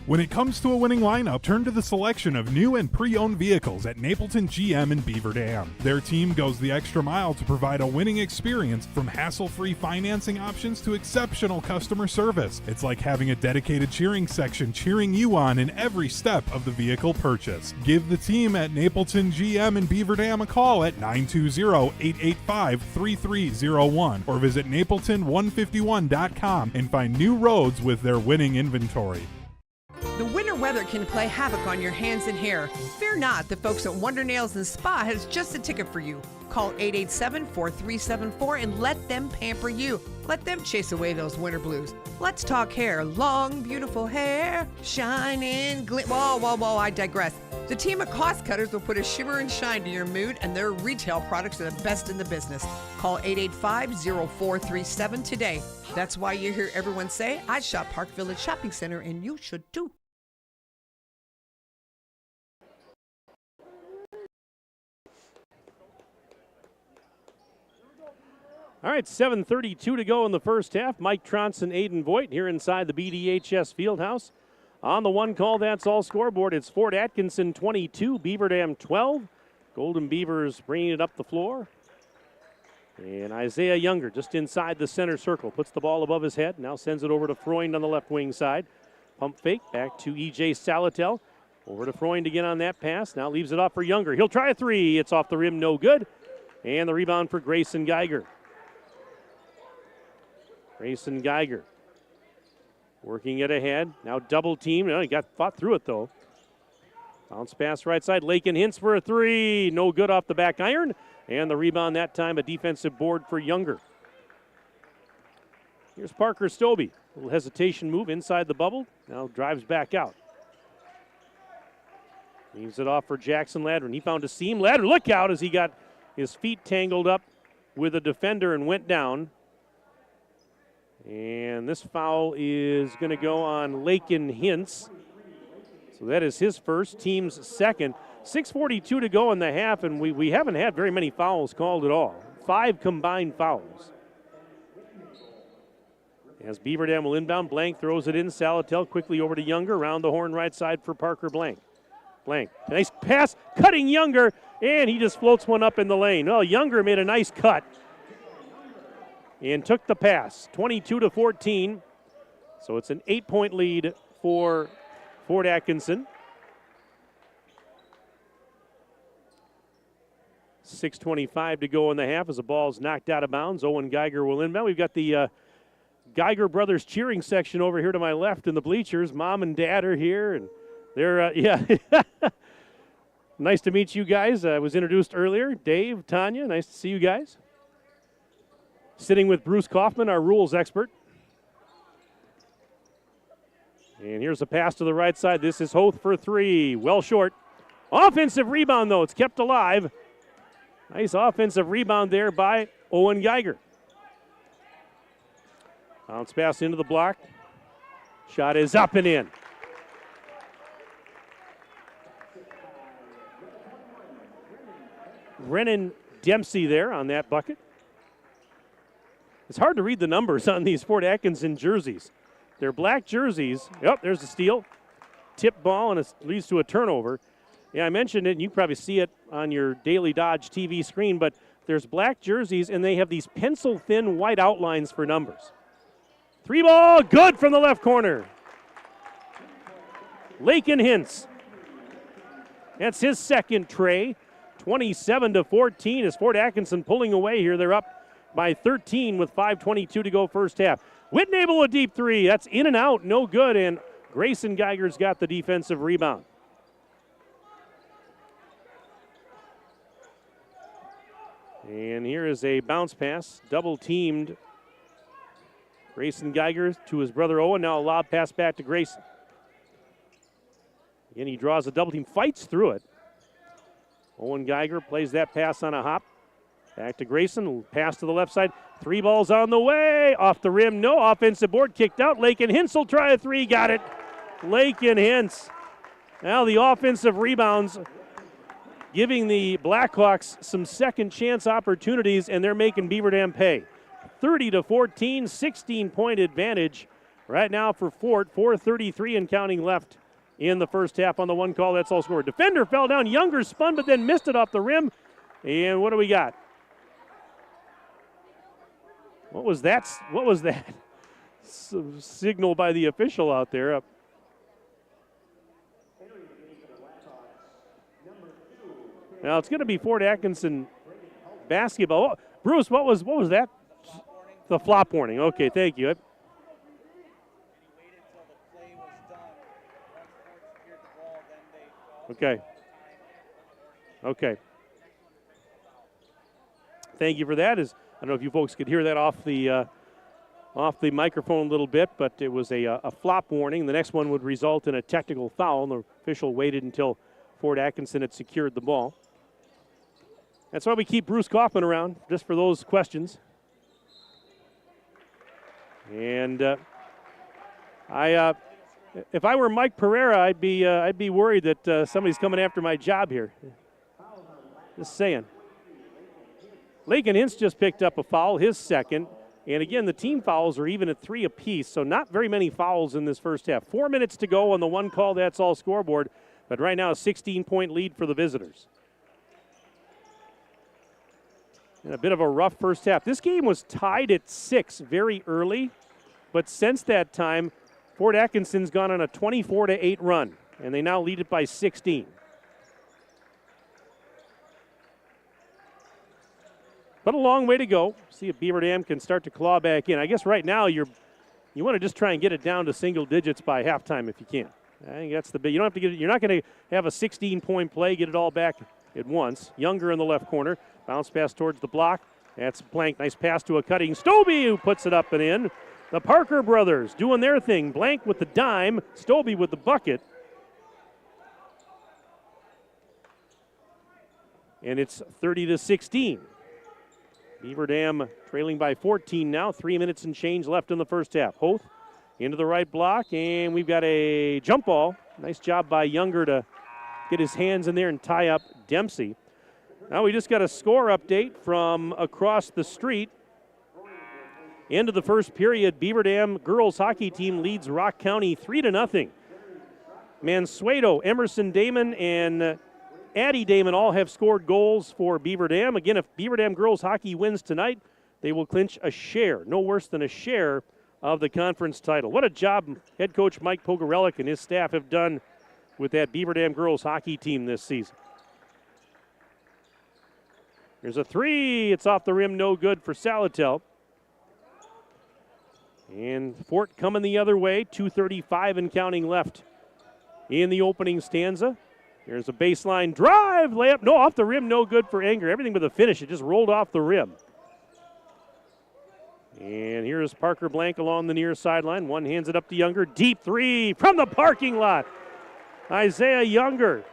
When it comes to a winning lineup, turn to the selection of new and pre-owned vehicles at Napleton GM in Beaver Dam. Their team goes the extra mile to provide a winning experience, from hassle-free financing options to exceptional customer service. It's like having a dedicated cheering section cheering you on in every step of the vehicle purchase. Give the team at Napleton GM in Beaver Dam a call at 920-885-3301 or visit napleton151.com and find new roads with their winning inventory. The winter weather can play havoc on your hands and hair. Fear not, the folks at Wonder Nails and Spa has just a ticket for you. Call 887-4374 and let them pamper you. Let them chase away those winter blues. Let's talk hair. Long, beautiful hair, shining, whoa, I digress. The team of Cost Cutters will put a shimmer and shine to your mood, and their retail products are the best in the business. Call 885-0437 today. That's why you hear everyone say, I shop Park Village Shopping Center, and you should too. All right, 7:32 to go in the first half. Mike Tronson, Aiden Voigt here inside the BDHS Fieldhouse. On the one call, that's all scoreboard. It's Fort Atkinson 22, Beaver Dam 12. Golden Beavers bringing it up the floor. And Isaiah Younger just inside the center circle. Puts the ball above his head. Now sends it over to Freund on the left wing side. Pump fake back to E.J. Salatel. Over to Freund again on that pass. Now leaves it off for Younger. He'll try a three. It's off the rim, no good. And the rebound for Grayson Geiger. Grayson Geiger working it ahead. Now double team. He got fought through it though. Bounce pass right side. Lakin Hintz for a three. No good off the back iron. And the rebound that time, a defensive board for Younger. Here's Parker Stobie. A little hesitation move inside the bubble. Now drives back out. Leaves it off for Jackson Ladrin. He found a seam. Ladrin, look out as he got his feet tangled up with a defender and went down. And this foul is going to go on Lakin Hintz. So that is his first, team's second. 6:42 to go in the half, and we haven't had very many fouls called at all. 5 combined fouls. As Beaver Dam will inbound, Blank throws it in. Salatel quickly over to Younger, around the horn right side for Parker Blank. Blank, nice pass, cutting Younger, and he just floats one up in the lane. Oh, Younger made a nice cut and took the pass. 22-14. So it's an 8-point lead for Fort Atkinson. 6:25 to go in the half as the ball's knocked out of bounds. Owen Geiger will inbound. We've got the Geiger brothers cheering section over here to my left in the bleachers. Mom and Dad are here, and they're, yeah. Nice to meet you guys. I was introduced earlier. Dave, Tanya, nice to see you guys. Sitting with Bruce Kaufman, our rules expert. And here's a pass to the right side. This is Hoth for three. Well short. Offensive rebound, though. It's kept alive. Nice offensive rebound there by Owen Geiger. Bounce pass into the block. Shot is up and in. Brennan Dempsey there on that bucket. It's hard to read the numbers on these Fort Atkinson jerseys. They're black jerseys. Yep, there's the steal. Tip ball, and it leads to a turnover. Yeah, I mentioned it, and you probably see it on your Daily Dodge TV screen, but there's black jerseys, and they have these pencil-thin white outlines for numbers. Three ball, good from the left corner. Lakin Hintz. That's his second tray. 27-14 is Fort Atkinson pulling away here. They're up by 13 with 5:22 to go first half. Whitnable a deep three. That's in and out, no good, and Grayson Geiger's got the defensive rebound. And here is a bounce pass, double teamed. Grayson Geiger to his brother Owen. Now a lob pass back to Grayson. Again, he draws a double team, fights through it. Owen Geiger plays that pass on a hop. Back to Grayson, pass to the left side. Three balls on the way, off the rim, no offensive board, kicked out. Lakin Hintz will try a three, got it. Lakin Hintz. Now the offensive rebounds giving the Blackhawks some second chance opportunities, and they're making Beaver Dam pay. 30-14, 16-point advantage right now for Fort. 4:33 and counting left in the first half on the one call. That's all scored. Defender fell down. Younger spun, but then missed it off the rim. And what do we got? What was that? What was that? Signal by the official out there. Now it's going to be Fort Atkinson basketball. Oh, Bruce, what was that? The flop warning. Okay, thank you. Okay. Okay. Thank you for that. I don't know if you folks could hear that off the microphone a little bit, but it was a flop warning. The next one would result in a technical foul, and the official waited until Fort Atkinson had secured the ball. That's why we keep Bruce Kaufman around, just for those questions. And if I were Mike Pereira, I'd be worried that somebody's coming after my job here. Just saying. Lakin Hintz just picked up a foul, his second. And again, the team fouls are even at 3 apiece, so not very many fouls in this first half. 4 minutes to go on the one call, that's all scoreboard. But right now, a 16-point lead for the visitors. And a bit of a rough first half. This game was tied at 6 very early, but since that time, Fort Atkinson's gone on a 24-8 run, and they now lead it by 16. But a long way to go. See if Beaver Dam can start to claw back in. I guess right now you want to just try and get it down to single digits by halftime if you can. I think that's the big. You don't have to get it. You're not going to have a 16-point play, get it all back at once. Younger in the left corner. Bounce pass towards the block. That's Blank. Nice pass to a cutting Stobie, who puts it up and in. The Parker brothers doing their thing. Blank with the dime. Stobie with the bucket. And it's 30-16. Beaver Dam trailing by 14 now. 3 minutes and change left in the first half. Hoth into the right block, and we've got a jump ball. Nice job by Younger to get his hands in there and tie up Dempsey. Now we just got a score update from across the street. End of the first period, Beaver Dam girls hockey team leads Rock County 3-0. Mansueto, Emerson Damon, and Addie Damon all have scored goals for Beaver Dam. Again, if Beaver Dam girls hockey wins tonight, they will clinch a share, no worse than a share of the conference title. What a job head coach Mike Pogorelic and his staff have done with that Beaver Dam girls hockey team this season. There's a three. It's off the rim, no good for Salatel. And Fort coming the other way, 2:35 and counting left in the opening stanza. Here's a baseline drive, layup, no, off the rim, no good for Anger. Everything with a finish, it just rolled off the rim. And here's Parker Blank along the near sideline. One hands it up to Younger, deep three from the parking lot. Isaiah Younger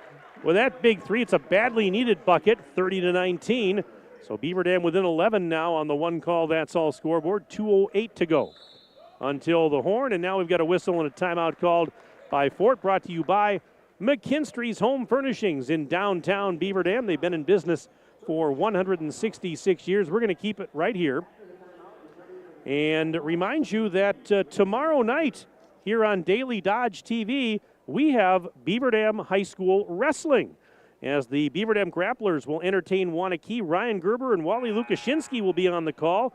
with that big three. It's a badly needed bucket, 30-19. So Beaver Dam within 11 now on the one call, that's all scoreboard. 2:08 to go until the horn. And now we've got a whistle and a timeout called by Fort, brought to you by McKinstry's Home Furnishings in downtown Beaver Dam. They've been in business for 166 years. We're going to keep it right here. And remind you that tomorrow night here on Daily Dodge TV, we have Beaver Dam High School Wrestling, as the Beaver Dam Grapplers will entertain Wanakee. Ryan Gerber and Wally Lukashinsky will be on the call.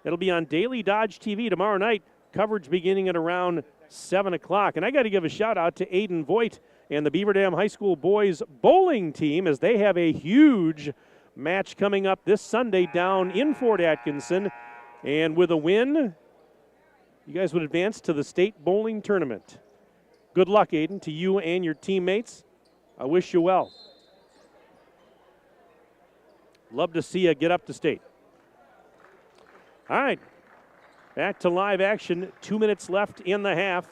It'll be on Daily Dodge TV tomorrow night, coverage beginning at around 7 o'clock. And I got to give a shout out to Aiden Voigt and the Beaver Dam High School boys bowling team, as they have a huge match coming up this Sunday down in Fort Atkinson. And with a win, you guys would advance to the state bowling tournament. Good luck, Aiden, to you and your teammates. I wish you well. Love to see you get up to state. All right, back to live action. 2 minutes left in the half.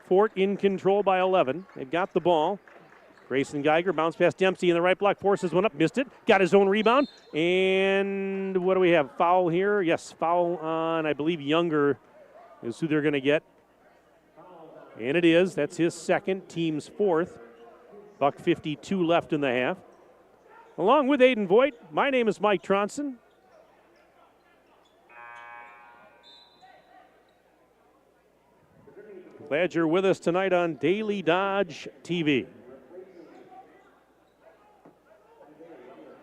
Fort in control by 11. They've got the ball. Grayson Geiger bounce past Dempsey in the right block, forces one up, missed it, got his own rebound. And what do we have? Foul here? Yes, foul on, I believe, Younger is who they're going to get. And it is. That's his second, team's fourth. $1:52 left in the half. Along with Aiden Voigt, my name is Mike Tronson. Glad you're with us tonight on Daily Dodge TV.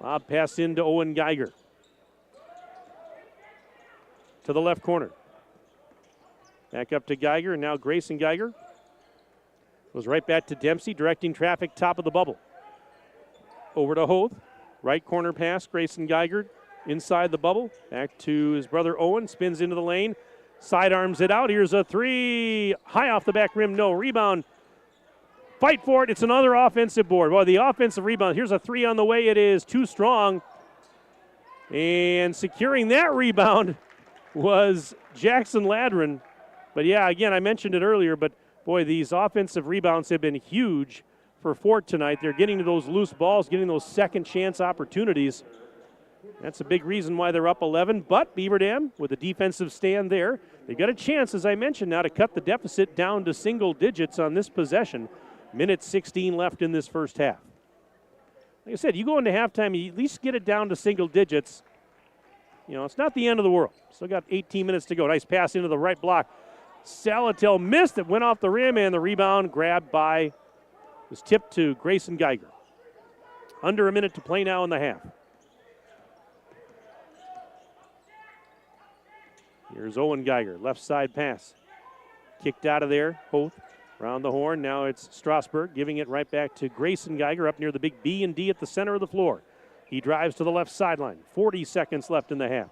Lob pass into Owen Geiger. To the left corner. Back up to Geiger, and now Grayson Geiger. Goes right back to Dempsey, directing traffic top of the bubble. Over to Hoth. Right corner pass, Grayson Geiger inside the bubble. Back to his brother Owen, spins into the lane. Sidearms it out. Here's a three. High off the back rim, no. Rebound. Fight for it. It's another offensive board. Well, the offensive rebound. Here's a three on the way. It is too strong. And securing that rebound was Jackson Ladron. But yeah, again, I mentioned it earlier, but boy, these offensive rebounds have been huge for Fort tonight. They're getting to those loose balls, getting those second chance opportunities. That's a big reason why they're up 11. But Beaver Dam, with a defensive stand there, they got a chance, as I mentioned, now to cut the deficit down to single digits on this possession. Minute 16 left in this first half. Like I said, you go into halftime, you at least get it down to single digits. You know, it's not the end of the world. Still got 18 minutes to go. Nice pass into the right block. Salatel missed it, went off the rim, and the rebound grabbed by, was tipped to Grayson Geiger. Under a minute to play now in the half. Here's Owen Geiger, left side pass. Kicked out of there, Hoth. Around the horn, now it's Strasburg giving it right back to Grayson Geiger up near the big B and D at the center of the floor. He drives to the left sideline. 40 seconds left in the half.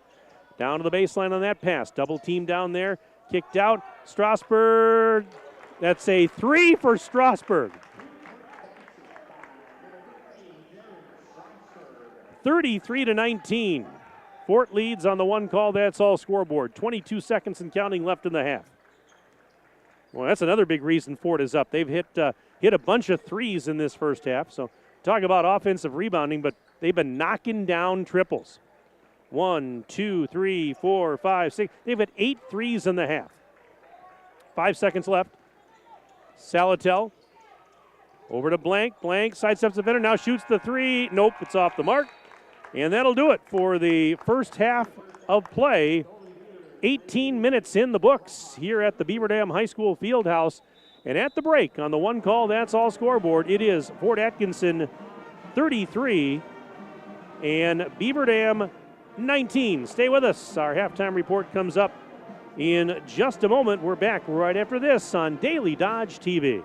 Down to the baseline on that pass. Double team down there. Kicked out. Strasburg. That's a three for Strasburg. 33-19. Fort leads on the one call. That's all scoreboard. 22 seconds and counting left in the half. Well, that's another big reason Fort is up. They've hit a bunch of threes in this first half. So talk about offensive rebounding, but they've been knocking down triples. 1, 2, 3, 4, 5, 6. They've had 8 threes in the half. 5 seconds left. Salatel over to Blank. Blank sidesteps the defender, now shoots the three. Nope, it's off the mark. And that'll do it for the first half of play. 18 minutes in the books here at the Beaver Dam High School Fieldhouse. And at the break on the one call, that's all scoreboard. It is Fort Atkinson 33 and Beaver Dam 19. Stay with us. Our halftime report comes up in just a moment. We're back right after this on Daily Dodge TV.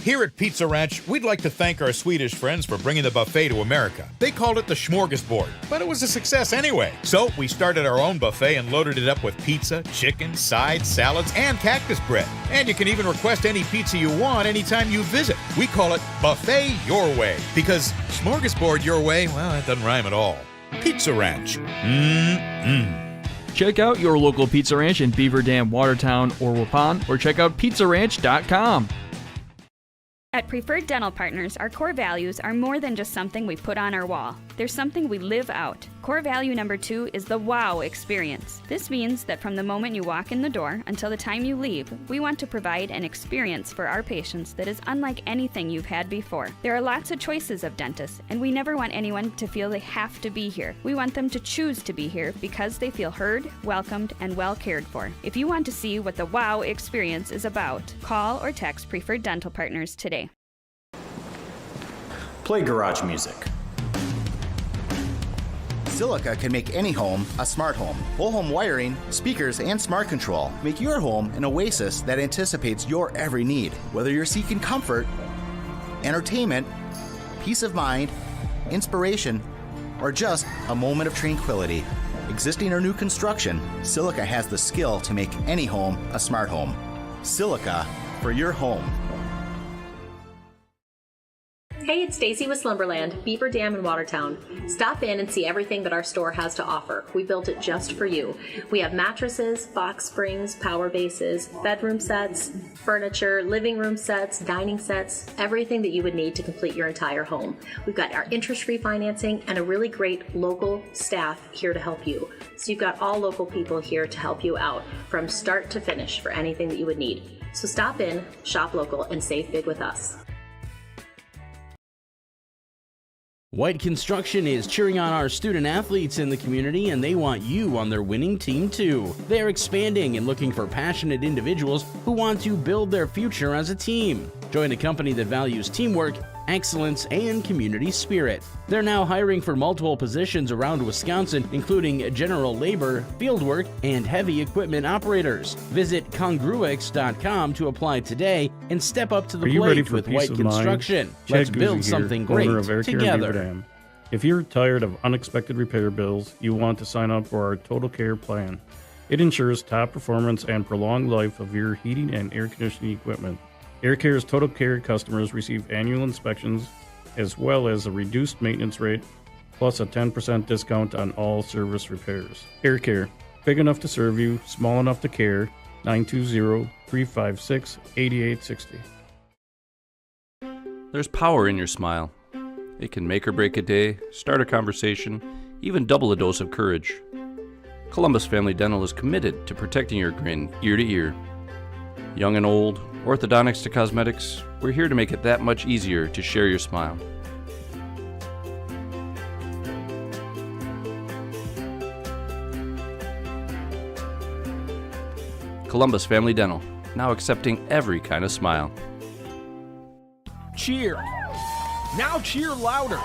Here at Pizza Ranch, we'd like to thank our Swedish friends for bringing the buffet to America. They called it the smorgasbord, but it was a success anyway. So we started our own buffet and loaded it up with pizza, chicken, sides, salads, and cactus bread. And you can even request any pizza you want anytime you visit. We call it Buffet Your Way, because smorgasbord your way, well, that doesn't rhyme at all. Pizza Ranch. Check out your local Pizza Ranch in Beaver Dam, Watertown, or Waupun, or check out pizzaranch.com. At Preferred Dental Partners, our core values are more than just something we put on our wall. They're something we live out. Core value number 2 is the wow experience. This means that from the moment you walk in the door until the time you leave, we want to provide an experience for our patients that is unlike anything you've had before. There are lots of choices of dentists, and we never want anyone to feel they have to be here. We want them to choose to be here because they feel heard, welcomed, and well cared for. If you want to see what the wow experience is about, call or text Preferred Dental Partners today. Play garage music. Silica can make any home a smart home. Whole home wiring, speakers, and smart control make your home an oasis that anticipates your every need. Whether you're seeking comfort, entertainment, peace of mind, inspiration, or just a moment of tranquility. Existing or new construction, Silica has the skill to make any home a smart home. Silica for your home. Hey, it's Stacy with Slumberland, Beaver Dam in Watertown. Stop in and see everything that our store has to offer. We built it just for you. We have mattresses, box springs, power bases, bedroom sets, furniture, living room sets, dining sets, everything that you would need to complete your entire home. We've got our interest-free financing and a really great local staff here to help you. So you've got all local people here to help you out from start to finish for anything that you would need. So stop in, shop local, and save big with us. White Construction is cheering on our student athletes in the community, and they want you on their winning team too. They're expanding and looking for passionate individuals who want to build their future as a team. Join a company that values teamwork, excellence, and community spirit. They're now hiring for multiple positions around Wisconsin, including general labor, fieldwork, and heavy equipment operators. Visit congruix.com to apply today and step up to the plate with White Construction. Let's build something great together. If you're tired of unexpected repair bills, you want to sign up for our Total Care plan. It ensures top performance and prolonged life of your heating and air conditioning equipment. AirCare's Total Care customers receive annual inspections as well as a reduced maintenance rate, plus a 10% discount on all service repairs. AirCare, big enough to serve you, small enough to care. 920-356-8860. There's power in your smile. It can make or break a day, start a conversation, even double a dose of courage. Columbus Family Dental is committed to protecting your grin ear to ear. Young and old, orthodontics to cosmetics, we're here to make it that much easier to share your smile. Columbus Family Dental, now accepting every kind of smile. Cheer. Now cheer louder.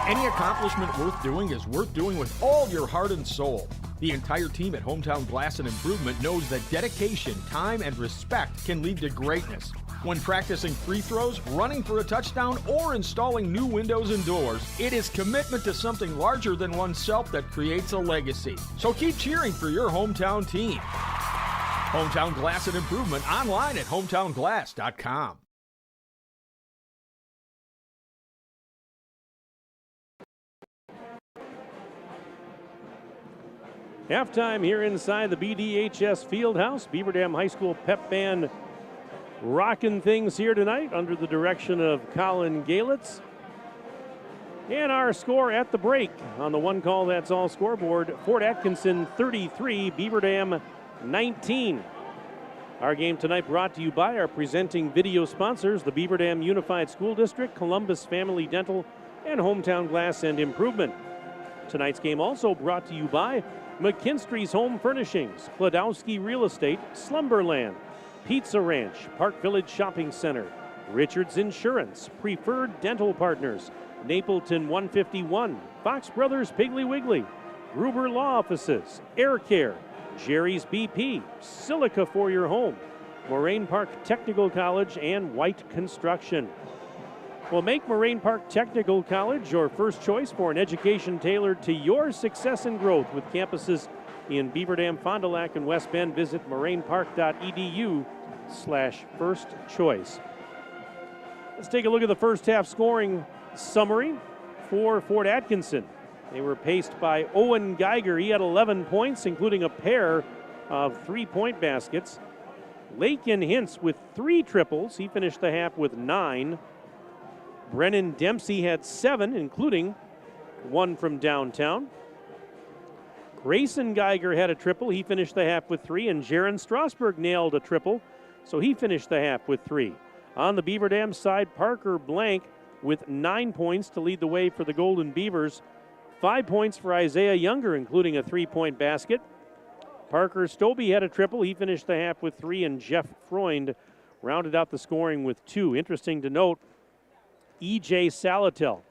Any accomplishment worth doing is worth doing with all your heart and soul. The entire team at Hometown Glass and Improvement knows that dedication, time, and respect can lead to greatness. When practicing free throws, running for a touchdown, or installing new windows and doors, it is commitment to something larger than oneself that creates a legacy. So keep cheering for your hometown team. Hometown Glass and Improvement online at hometownglass.com. Halftime here inside the BDHS Fieldhouse. Beaver Dam High School pep band rocking things here tonight under the direction of Colin Galitz. And our score at the break on the one call that's all scoreboard, Fort Atkinson 33, Beaver Dam 19. Our game tonight brought to you by our presenting video sponsors, the Beaver Dam Unified School District, Columbus Family Dental, and Hometown Glass and Improvement. Tonight's game also brought to you by McKinstry's Home Furnishings, Klodowski Real Estate, Slumberland, Pizza Ranch, Park Village Shopping Center, Richards Insurance, Preferred Dental Partners, Napleton 151, Fox Brothers Piggly Wiggly, Gruber Law Offices, Air Care, Jerry's BP, Silica for your home, Moraine Park Technical College, and White Construction. Well, make Moraine Park Technical College your first choice for an education tailored to your success and growth. With campuses in Beaver Dam, Fond du Lac, and West Bend, visit morainpark.edu/first choice. Let's take a look at the first half scoring summary for Fort Atkinson. They were paced by Owen Geiger. He had 11 points, including a pair of 3-point baskets. Lakin Hintz with 3 triples. He finished the half with 9. Brennan Dempsey had 7, including 1 from downtown. Grayson Geiger had a triple. He finished the half with 3. And Jaron Strasburg nailed a triple, so he finished the half with 3. On the Beaver Dam side, Parker Blank with 9 points to lead the way for the Golden Beavers. 5 points for Isaiah Younger, including a 3-point basket. Parker Stobie had a triple. He finished the half with 3, and Jeff Freund rounded out the scoring with 2. Interesting to note, E.J. Salatel,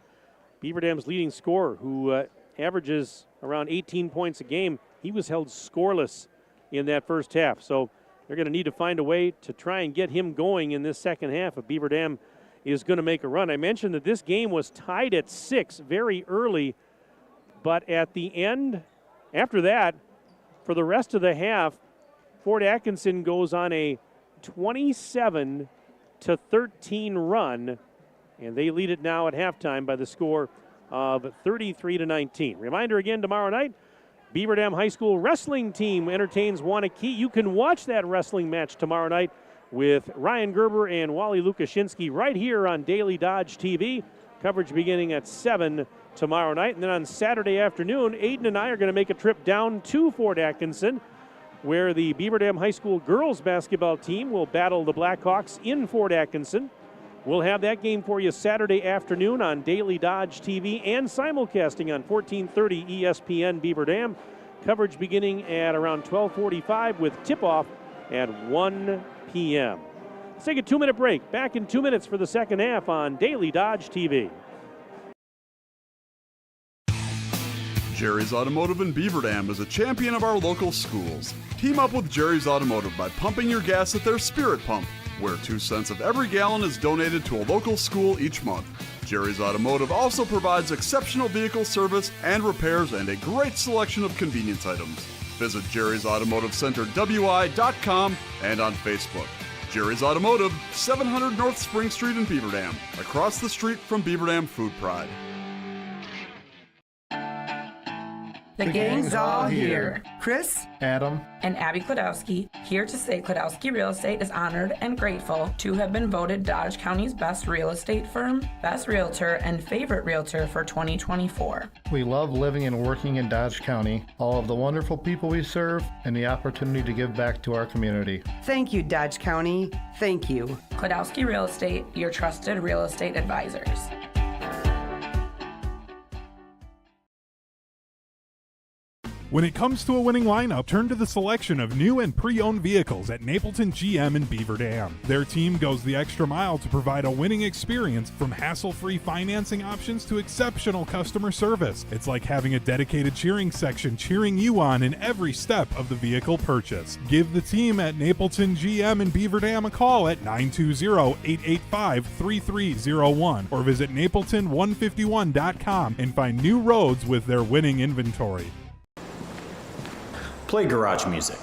Beaver Dam's leading scorer, who averages around 18 points a game, he was held scoreless in that first half. So they're going to need to find a way to try and get him going in this second half if Beaver Dam is going to make a run. I mentioned that this game was tied at 6 very early, but at the end, after that, for the rest of the half, Fort Atkinson goes on a 27-13 run, and they lead it now at halftime by the score of 33-19. Reminder again, tomorrow night, Beaver Dam High School wrestling team entertains Wanakee. You can watch that wrestling match tomorrow night with Ryan Gerber and Wally Lukashinsky right here on Daily Dodge TV. Coverage beginning at 7 tomorrow night. And then on Saturday afternoon, Aiden and I are going to make a trip down to Fort Atkinson, where the Beaver Dam High School girls basketball team will battle the Blackhawks in Fort Atkinson. We'll have that game for you Saturday afternoon on Daily Dodge TV and simulcasting on 1430 ESPN Beaver Dam. Coverage beginning at around 12:45 with tip-off at 1 p.m. Let's take a 2-minute break. Back in 2 minutes for the second half on Daily Dodge TV. Jerry's Automotive in Beaver Dam is a champion of our local schools. Team up with Jerry's Automotive by pumping your gas at their Spirit Pump, where 2 cents of every gallon is donated to a local school each month. Jerry's Automotive also provides exceptional vehicle service and repairs and a great selection of convenience items. Visit Jerry's Automotive Center WI.com and on Facebook. Jerry's Automotive, 700 North Spring Street in Beaver Dam, across the street from Beaver Dam Food Pride. The gang's all here. Chris, Adam, and Abby Klodowski, here to say Klodowski Real Estate is honored and grateful to have been voted Dodge County's best real estate firm, best realtor, and favorite realtor for 2024. We love living and working in Dodge County, all of the wonderful people we serve, and the opportunity to give back to our community. Thank you, Dodge County. Thank you. Klodowski Real Estate, your trusted real estate advisors. When it comes to a winning lineup, turn to the selection of new and pre-owned vehicles at Napleton GM in Beaver Dam. Their team goes the extra mile to provide a winning experience, from hassle-free financing options to exceptional customer service. It's like having a dedicated cheering section cheering you on in every step of the vehicle purchase. Give the team at Napleton GM in Beaver Dam a call at 920-885-3301 or visit napleton151.com and find new roads with their winning inventory. Play garage music.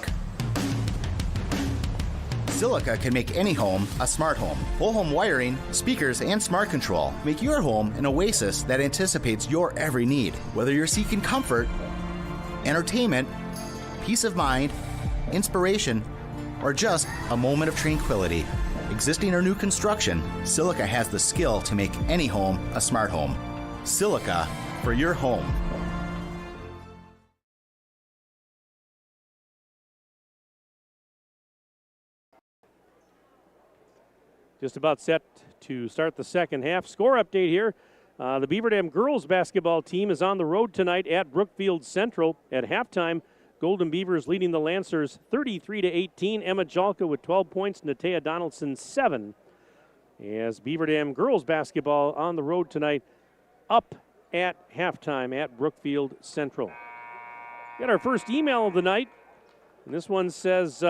Silica can make any home a smart home. Full home wiring, speakers, and smart control make your home an oasis that anticipates your every need. Whether you're seeking comfort, entertainment, peace of mind, inspiration, or just a moment of tranquility. Existing or new construction, Silica has the skill to make any home a smart home. Silica for your home. Just about set to start the second half. Score update here. The Beaver Dam girls basketball team is on the road tonight at Brookfield Central. At halftime, Golden Beavers leading the Lancers 33-18. Emma Jalka with 12 points, Natea Donaldson 7. As Beaver Dam girls basketball on the road tonight, up at halftime at Brookfield Central. Got our first email of the night. And this one says,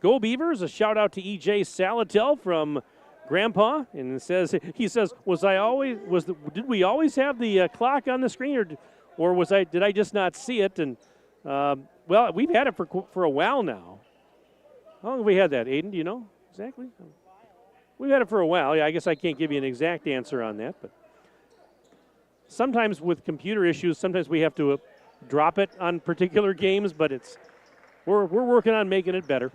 Go Beavers, a shout out to EJ Salatel from Grandpa, and he says, did we always have the clock on the screen, or did I just not see it? And well, we've had it for a while now. How long have we had that, Aiden? Do you know exactly? We've had it for a while. Yeah, I guess I can't give you an exact answer on that, but sometimes with computer issues, sometimes we have to drop it on particular games, but we're working on making it better.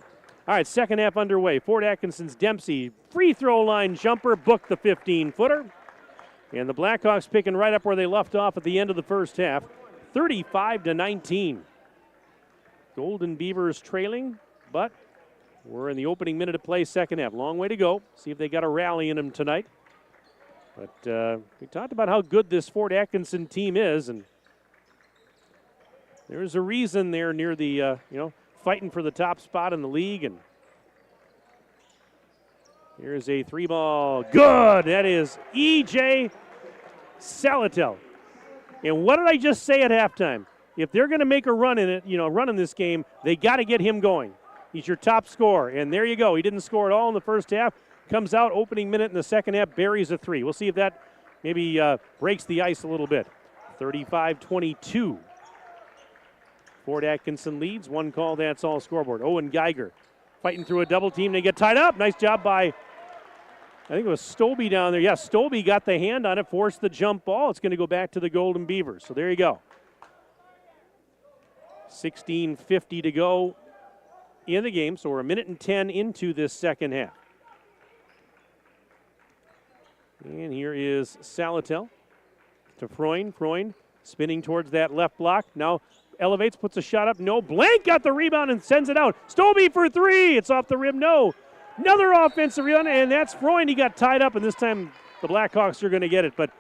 All right, second half underway. Fort Atkinson's Dempsey free throw line jumper booked the 15-footer. And the Blackhawks picking right up where they left off at the end of the first half, 35-19. Golden Beavers trailing, but we're in the opening minute of play, second half. Long way to go. See if they got a rally in them tonight. But we talked about how good this Fort Atkinson team is, and there's a reason they're near the, fighting for the top spot in the league. And here's a 3-ball. Good! That is E.J. Salatel. And what did I just say at halftime? If they're going to make a run in this game, they got to get him going. He's your top scorer. And there you go. He didn't score at all in the first half. Comes out opening minute in the second half, buries a 3. We'll see if that maybe breaks the ice a little bit. 35-22. Fort Atkinson leads. One call, that's all scoreboard. Owen Geiger fighting through a double team. They get tied up. Nice job by, I think it was Stolby down there. Yeah, Stolby got the hand on it, forced the jump ball. It's going to go back to the Golden Beavers. So there you go. 16:50 to go in the game. So we're a minute and 10 into this second half. And here is Salatel to Freund. Freund spinning towards that left block. Now elevates, puts a shot up. No. Blank got the rebound and sends it out. Stolby for 3. It's off the rim. No. Another offensive rebound, and that's Freund. He got tied up, and this time the Blackhawks are going to get it. But,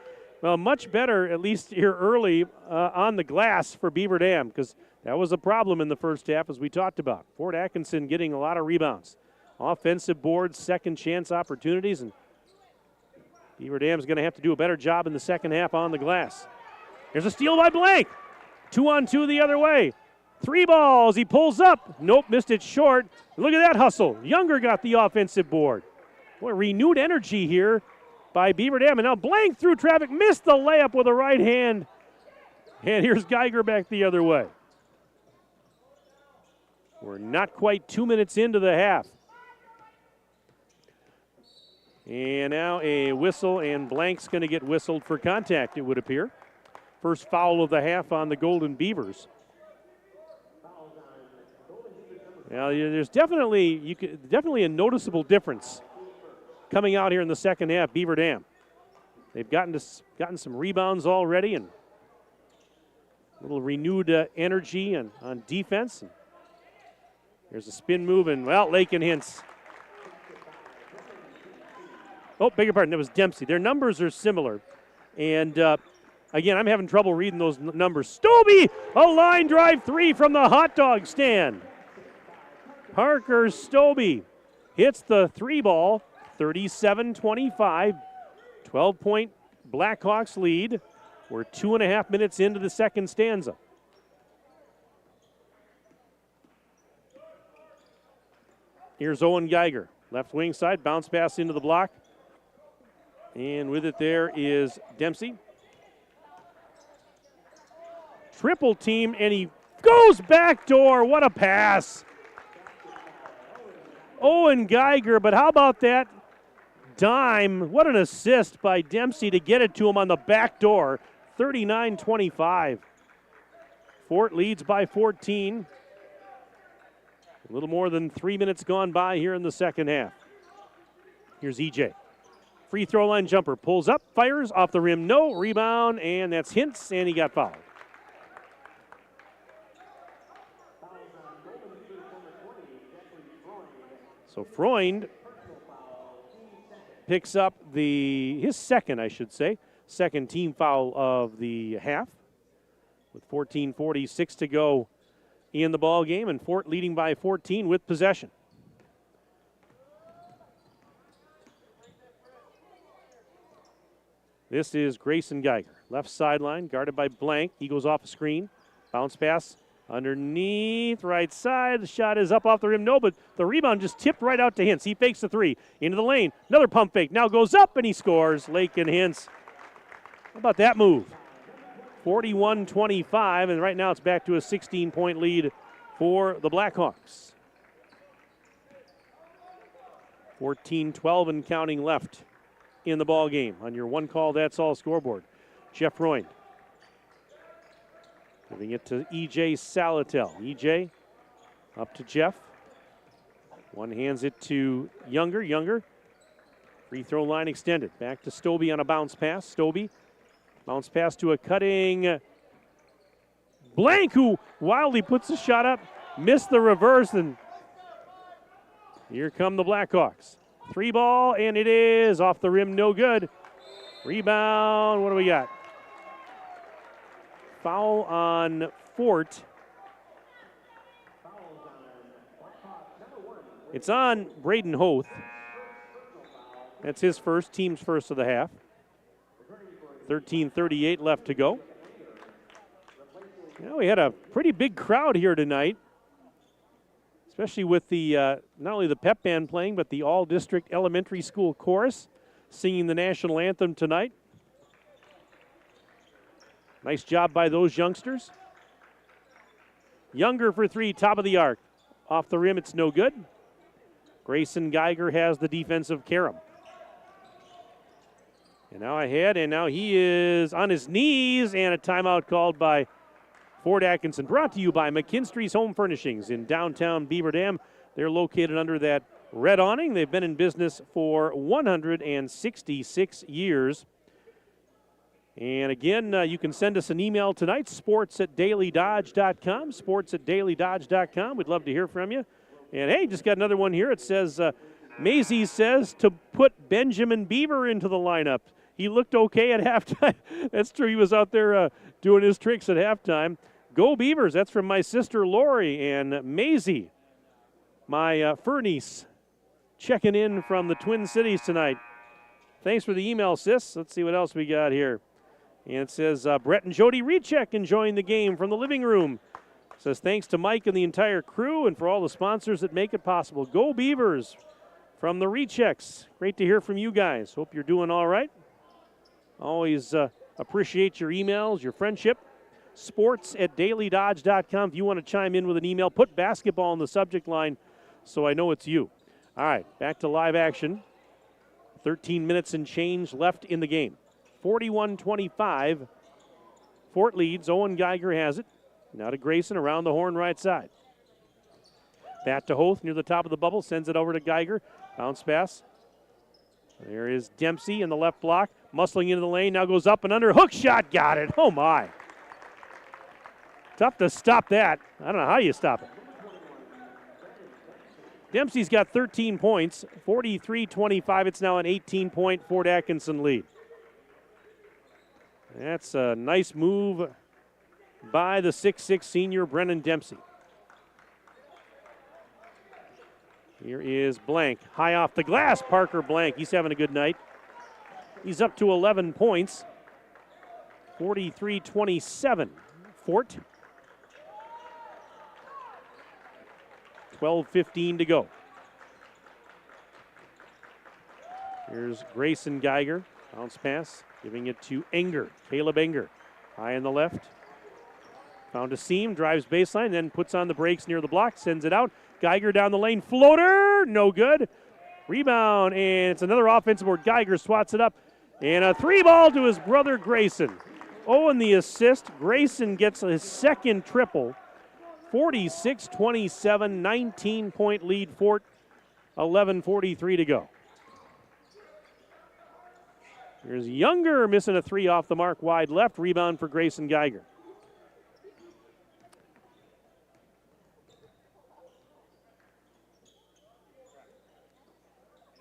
well, much better, at least here early, on the glass for Beaver Dam, because that was a problem in the first half, as we talked about. Fort Atkinson getting a lot of rebounds. Offensive boards, second chance opportunities, and Beaver Dam's going to have to do a better job in the second half on the glass. Here's a steal by Blank. 2-on-2 the other way. 3 balls. He pulls up. Nope, missed it short. Look at that hustle. Younger got the offensive board. Boy, renewed energy here by Beaver Dam. And now Blank through traffic. Missed the layup with a right hand. And here's Geiger back the other way. We're not quite 2 minutes into the half. And now a whistle, and Blank's going to get whistled for contact, it would appear. First foul of the half on the Golden Beavers. Now, there's definitely a noticeable difference coming out here in the second half. Beaver Dam, they've gotten some rebounds already, and a little renewed energy on defense. And there's a spin move, and Lakin hints. Oh, beg your pardon, that was Dempsey. Their numbers are similar, and again, I'm having trouble reading those numbers. Stolby, a line drive 3 from the hot dog stand. Parker Stolby hits the 3-ball, 37-25, 12-point Blackhawks lead. We're 2.5 minutes into the second stanza. Here's Owen Geiger, left wing side, bounce pass into the block. And with it there is Dempsey. Triple team, and he goes back door. What a pass. Owen Geiger, but how about that dime? What an assist by Dempsey to get it to him on the back door. 39-25. Fort leads by 14. A little more than 3 minutes gone by here in the second half. Here's EJ. Free throw line jumper. Pulls up, fires, off the rim, no. Rebound, and that's Hintz, and he got fouled. So Freund picks up his second, I should say, second team foul of the half with 14:46 to go in the ball game, and Fort leading by 14 with possession. This is Grayson Geiger, left sideline, guarded by Blank. He goes off a screen, bounce pass Underneath, right side. The shot is up off the rim. No, but the rebound just tipped right out to Hintz. He fakes the three. Into the lane. Another pump fake. Now goes up, and he scores. Lakin Hintz. How about that move? 41-25, and right now it's back to a 16-point lead for the Blackhawks. 14-12 and counting left in the ball game. On your one call, that's all scoreboard. Jeff Royne giving it to E.J. Salatel. E.J. up to Jeff. One hands it to Younger. Younger. Free throw line extended. Back to Stobie on a bounce pass. Stobie. Bounce pass to a cutting Blank, who wildly puts the shot up. Missed the reverse, and here come the Blackhawks. Three ball, and it is off the rim, no good. Rebound, what do we got? Foul on Fort. It's on Braden Hoth. That's his first, team's first of the half. 13:38 left to go. Well, we had a pretty big crowd here tonight, especially with the not only the pep band playing, but the all-district elementary school chorus singing the national anthem tonight. Nice job by those youngsters. Younger for three, top of the arc. Off the rim, it's no good. Grayson Geiger has the defensive carom. And now ahead, and now he is on his knees, and a timeout called by Fort Atkinson. Brought to you by McKinstry's Home Furnishings in downtown Beaver Dam. They're located under that red awning. They've been in business for 166 years. And again, you can send us an email tonight, sports@dailydodge.com, sports@dailydodge.com. We'd love to hear from you. And hey, just got another one here. It says, Maisie says to put Benjamin Beaver into the lineup. He looked okay at halftime. That's true. He was out there doing his tricks at halftime. Go Beavers. That's from my sister Lori and Maisie, my fur niece, checking in from the Twin Cities tonight. Thanks for the email, sis. Let's see what else we got here. And it says, Brett and Jody Recheck enjoying the game from the living room. It says, thanks to Mike and the entire crew and for all the sponsors that make it possible. Go Beavers from the Rechecks. Great to hear from you guys. Hope you're doing all right. Always appreciate your emails, your friendship. Sports@dailydodge.com. If you want to chime in with an email, put basketball in the subject line so I know it's you. All right, back to live action. 13 minutes and change left in the game. 41-25. Fort leads. Owen Geiger has it. Now to Grayson around the horn right side. Back to Hoth near the top of the bubble. Sends it over to Geiger. Bounce pass. There is Dempsey in the left block. Muscling into the lane. Now goes up and under. Hook shot. Got it. Oh, my. Tough to stop that. I don't know how you stop it. Dempsey's got 13 points. 43-25. It's now an 18-point Fort Atkinson lead. That's a nice move by the 6'6 senior Brennan Dempsey. Here is Blank. High off the glass, Parker Blank. He's having a good night. He's up to 11 points. 43-27. Fort. 12:15 to go. Here's Grayson Geiger. Bounce pass. Giving it to Enger. Caleb Enger. High in the left. Found a seam. Drives baseline. Then puts on the brakes near the block. Sends it out. Geiger down the lane. Floater. No good. Rebound. And it's another offensive board. Geiger swats it up. And a three ball to his brother Grayson. Owen the assist. Grayson gets his second triple. 46-27, 19-point lead, Fort. 11:43 to go. Here's Younger missing a three off the mark, wide left. Rebound for Grayson Geiger.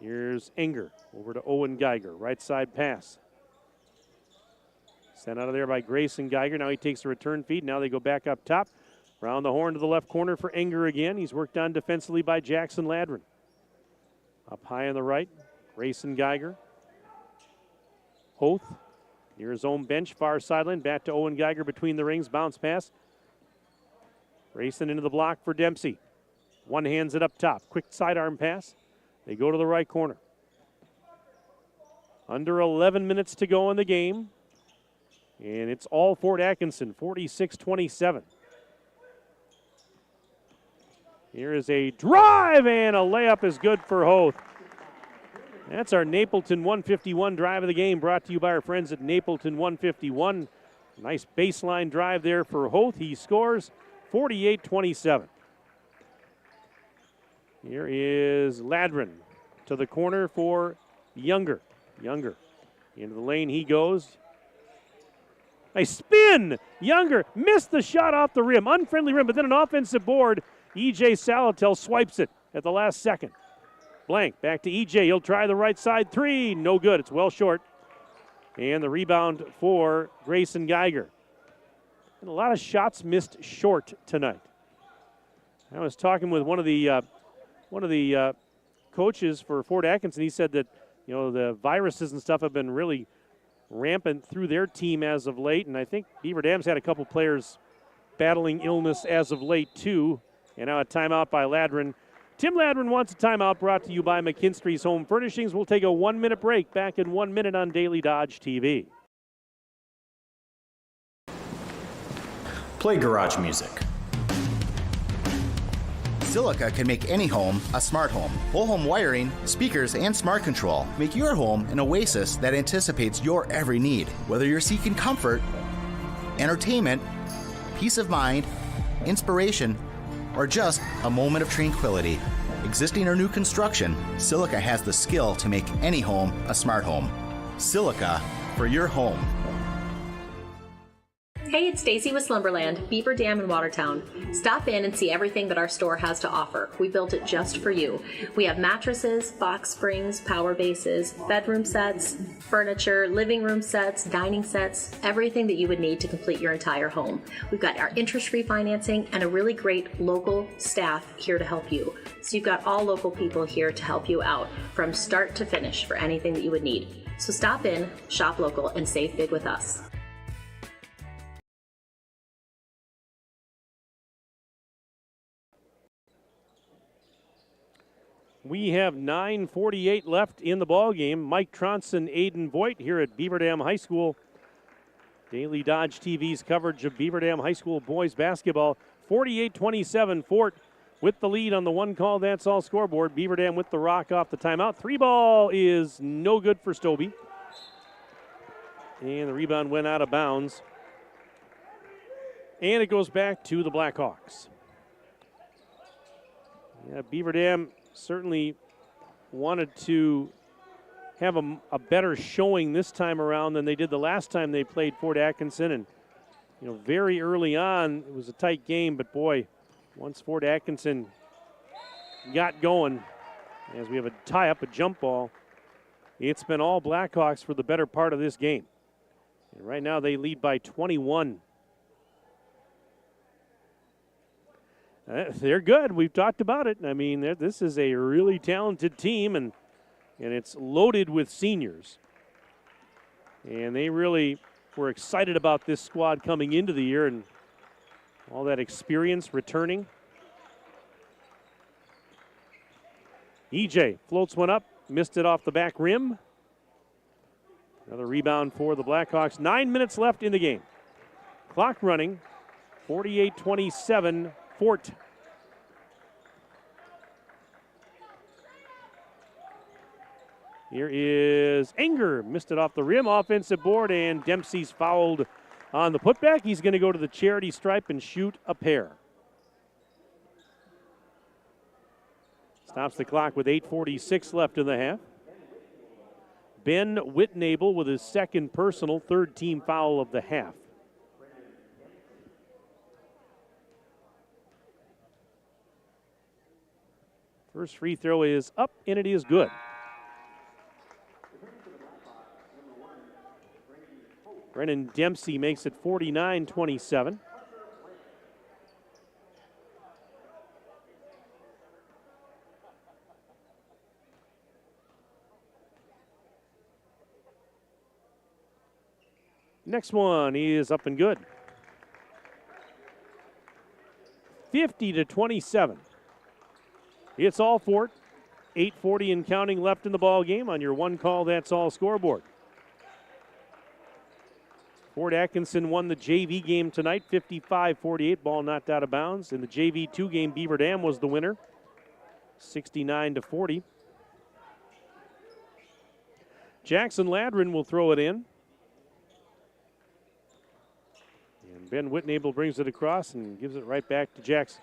Here's Enger over to Owen Geiger. Right side pass. Sent out of there by Grayson Geiger. Now he takes the return feed. Now they go back up top. Round the horn to the left corner for Enger again. He's worked on defensively by Jackson Ladron. Up high on the right, Grayson Geiger. Hoth near his own bench, far sideline. Back to Owen Geiger between the rings. Bounce pass. Racing into the block for Dempsey. One hands it up top. Quick sidearm pass. They go to the right corner. Under 11 minutes to go in the game. And it's all Fort Atkinson, 46-27. Here is a drive, and a layup is good for Hoth. That's our Napleton 151 drive of the game, brought to you by our friends at Napleton 151. Nice baseline drive there for Hoth. He scores 48-27. Here is Ladrin to the corner for Younger. Younger into the lane he goes. Nice spin. Younger missed the shot off the rim. Unfriendly rim, but then an offensive board. E.J. Salatel swipes it at the last second. Blank back to E.J. He'll try the right side three. No good. It's well short. And the rebound for Grayson Geiger. And a lot of shots missed short tonight. I was talking with one of the coaches for Fort Atkinson. He said that, you know, the viruses and stuff have been really rampant through their team as of late, and I think Beaver Dam's had a couple players battling illness as of late too. And now a timeout by Ladrin. Tim Ladrin wants a timeout, brought to you by McKinstry's Home Furnishings. We'll take a 1-minute break. Back in 1 minute on Daily Dodge TV. Play garage music. Silica can make any home a smart home. Whole home wiring, speakers, and smart control make your home an oasis that anticipates your every need. Whether you're seeking comfort, entertainment, peace of mind, inspiration, or just a moment of tranquility. Existing or new construction, Silica has the skill to make any home a smart home. Silica for your home. Hey, it's Stacy with Slumberland, Beaver Dam in Watertown. Stop in and see everything that our store has to offer. We built it just for you. We have mattresses, box springs, power bases, bedroom sets, furniture, living room sets, dining sets, everything that you would need to complete your entire home. We've got our interest-free financing and a really great local staff here to help you. So you've got all local people here to help you out from start to finish for anything that you would need. So stop in, shop local, and save big with us. We have 9:48 left in the ball game. Mike Tronson, Aiden Voigt here at Beaver Dam High School. Daily Dodge TV's coverage of Beaver Dam High School boys basketball. 48-27, Fort with the lead on the one call, that's all scoreboard. Beaver Dam with the rock off the timeout. Three ball is no good for Stobie. And the rebound went out of bounds. And it goes back to the Blackhawks. Yeah, Beaver Dam certainly wanted to have a better showing this time around than they did the last time they played Fort Atkinson. And, you know, very early on, it was a tight game, but boy, once Fort Atkinson got going, as we have a tie-up, a jump ball, it's been all Blackhawks for the better part of this game. And right now they lead by 21. They're good. We've talked about it. I mean, this is a really talented team, and it's loaded with seniors. And they really were excited about this squad coming into the year and all that experience returning. EJ floats one up, missed it off the back rim. Another rebound for the Blackhawks. 9 minutes left in the game. Clock running, 48-27. Fort. Here is Anger. Missed it off the rim. Offensive board, and Dempsey's fouled on the putback. He's going to go to the charity stripe and shoot a pair. Stops the clock with 8:46 left in the half. Ben Whitnable with his second personal, third team foul of the half. First free throw is up, and it is good. Brennan Dempsey makes it 49-27. Next one is up and good. 50-27. It's all Fort. 8:40 and counting left in the ball game on your one call, that's all scoreboard. Fort Atkinson won the JV game tonight, 55-48. Ball knocked out of bounds. In the JV2 game, Beaver Dam was the winner, 69-40. Jackson Ladrin will throw it in. And Ben Whitnable brings it across and gives it right back to Jackson.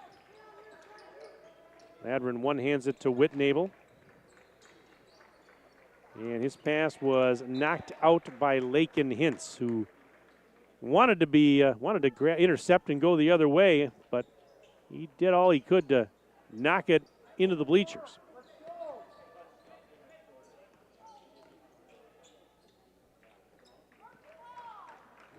Ladrin one-hands it to Whitnable. And his pass was knocked out by Lakin Hintz, who wanted to intercept and go the other way, but he did all he could to knock it into the bleachers.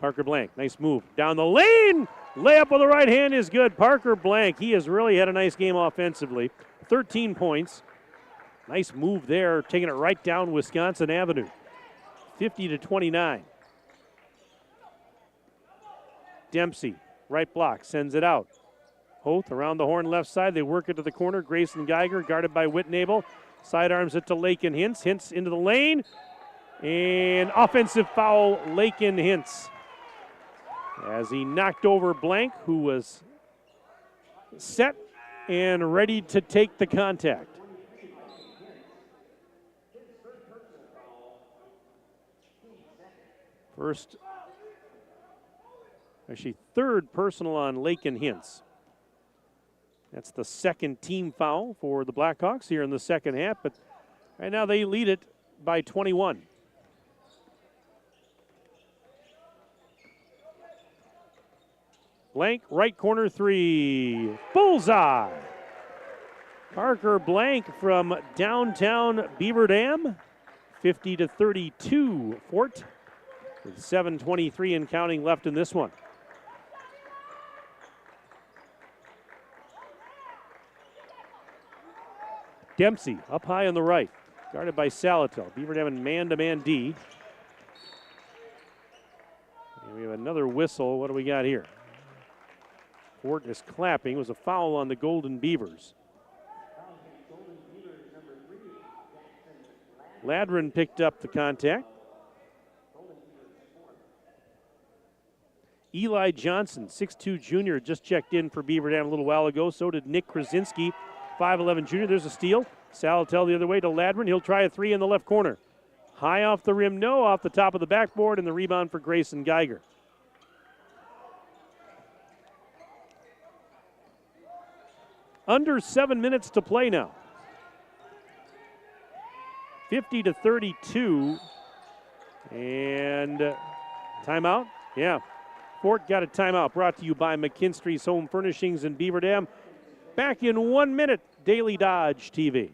Parker Blank, nice move down the lane. Layup with the right hand is good. Parker Blank, he has really had a nice game offensively. 13 points. Nice move there, taking it right down Wisconsin Avenue. 50-29. Dempsey, right block, sends it out. Hoth around the horn left side. They work it to the corner. Grayson Geiger guarded by Whitnable. Sidearms it to Lakin Hintz. Hintz into the lane. And offensive foul, Lakin Hintz. As he knocked over Blank, who was set and ready to take the contact. Third personal on Lakin Hintz. That's the second team foul for the Blackhawks here in the second half, but right now they lead it by 21. Blank, right corner three. Bullseye. Parker Blank from downtown Beaver Dam. 50-32 Fort. With 7:23 and counting left in this one. Dempsey up high on the right. Guarded by Salatel. Beaver Dam in man-to-man D. And we have another whistle. What do we got here? Fort is clapping. It was a foul on the Golden Beavers. Ladrin picked up the contact. Eli Johnson, 6'2 junior, just checked in for Beaver Dam a little while ago. So did Nick Krasinski, 5'11 junior. There's a steal. Salatel the other way to Ladrin. He'll try a three in the left corner. High off the rim, no. Off the top of the backboard, and the rebound for Grayson Geiger. Under 7 minutes to play now. 50-32. And timeout? Yeah. Fort got a timeout, brought to you by McKinstry's Home Furnishings in Beaver Dam. Back in 1 minute, Daily Dodge TV.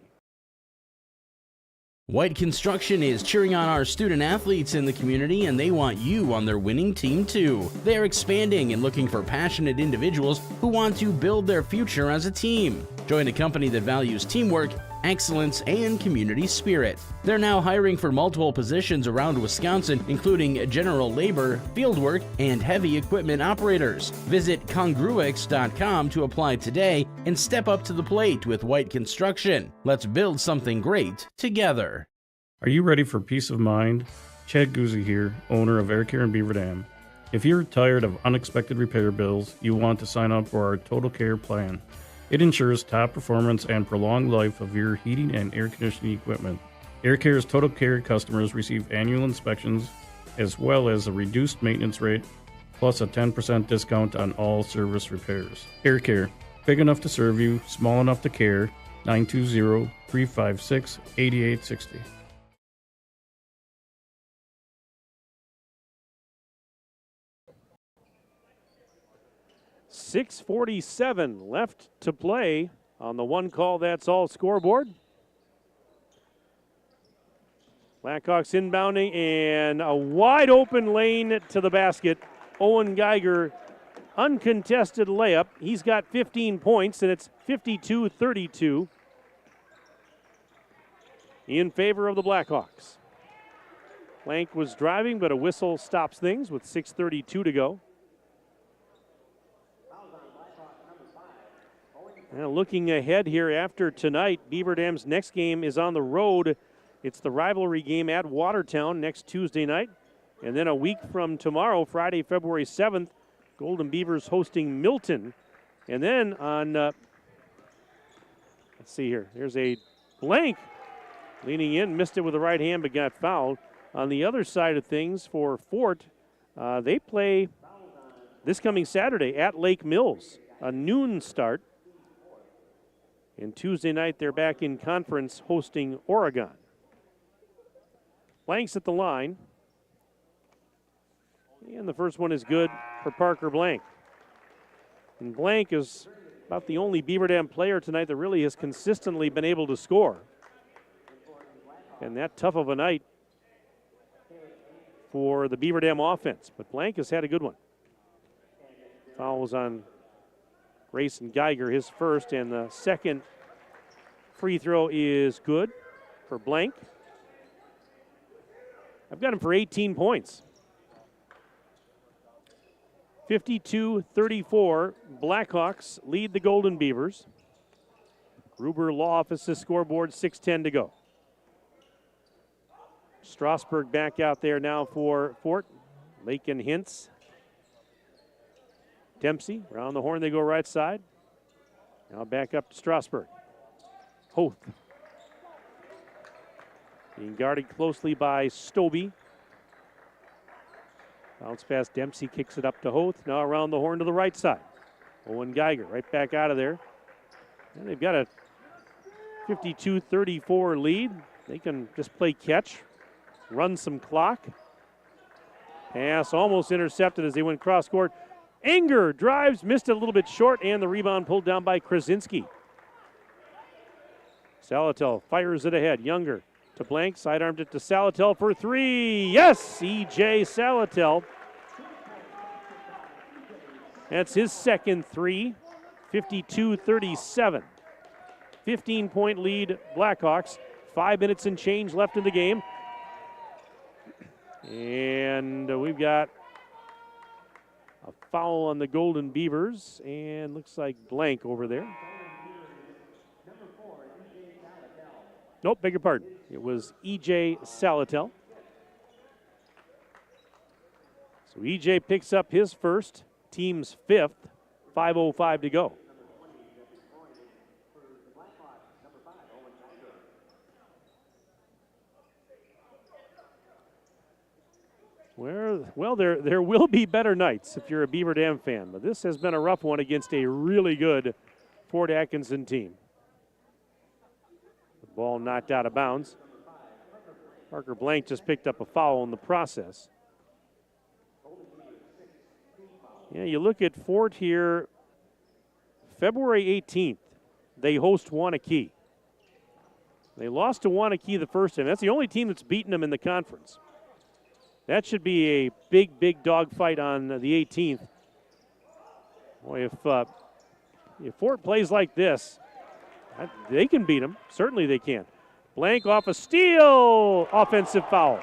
White Construction is cheering on our student athletes in the community, and they want you on their winning team too. They're expanding and looking for passionate individuals who want to build their future as a team. Join a company that values teamwork, excellence, and community spirit. They're now hiring for multiple positions around Wisconsin, including general labor, fieldwork, and heavy equipment operators. Visit congruix.com to apply today and step up to the plate with White Construction. Let's build something great together. Are you ready for peace of mind? Chad Guzzi here, owner of Air Care in Beaver Dam. If you're tired of unexpected repair bills, you want to sign up for our Total Care plan. It ensures top performance and prolonged life of your heating and air conditioning equipment. Air Care's Total Care customers receive annual inspections as well as a reduced maintenance rate, plus a 10% discount on all service repairs. Air Care, big enough to serve you, small enough to care. 920-356-8860. 6:47 left to play on the one call, that's all scoreboard. Blackhawks inbounding and a wide open lane to the basket. Owen Geiger, uncontested layup. He's got 15 points and it's 52-32 in favor of the Blackhawks. Blank was driving, but a whistle stops things with 6:32 to go. Now looking ahead here after tonight, Beaver Dam's next game is on the road. It's the rivalry game at Watertown next Tuesday night. And then a week from tomorrow, Friday, February 7th, Golden Beavers hosting Milton. And then on, let's see here, there's a blank leaning in, missed it with the right hand but got fouled. On the other side of things for Fort, they play this coming Saturday at Lake Mills, a noon start. And Tuesday night, they're back in conference hosting Oregon. Blanks at the line. And the first one is good for Parker Blank. And Blank is about the only Beaver Dam player tonight that really has consistently been able to score. And that tough of a night for the Beaver Dam offense. But Blank has had a good one. Fouls on Grayson Geiger, his first, and the second free throw is good for Blank. I've got him for 18 points. 52-34, Blackhawks lead the Golden Beavers. Gruber Law Office's scoreboard, 6:10 to go. Strasburg back out there now for Fort. Lake and Hintz. Dempsey, around the horn they go right side. Now back up to Strasburg. Hoth. Being guarded closely by Stobie. Bounce pass, Dempsey kicks it up to Hoth. Now around the horn to the right side. Owen Geiger right back out of there. And they've got a 52-34 lead. They can just play catch, run some clock. Pass almost intercepted as they went cross court. Anger drives, missed it a little bit short, and the rebound pulled down by Krasinski. Salatel fires it ahead. Younger to Blank, sidearmed it to Salatel for three. Yes, E.J. Salatel. That's his second three, 52-37. 15-point lead, Blackhawks. 5 minutes and change left in the game. And we've got a foul on the Golden Beavers, and looks like Blank over there. Nope, beg your pardon. It was E.J. Salatel. So E.J. picks up his first, team's fifth, 5:05 to go. Well, there will be better nights if you're a Beaver Dam fan, but this has been a rough one against a really good Fort Atkinson team. The ball knocked out of bounds. Parker Blank just picked up a foul in the process. Yeah, you look at Fort here, February 18th, they host Wanakee. They lost to Wanakee the first time. That's the only team that's beaten them in the conference. That should be a big, big dogfight on the 18th. Boy, if Fort plays like this, they can beat them. Certainly they can. Blank off a steal, offensive foul.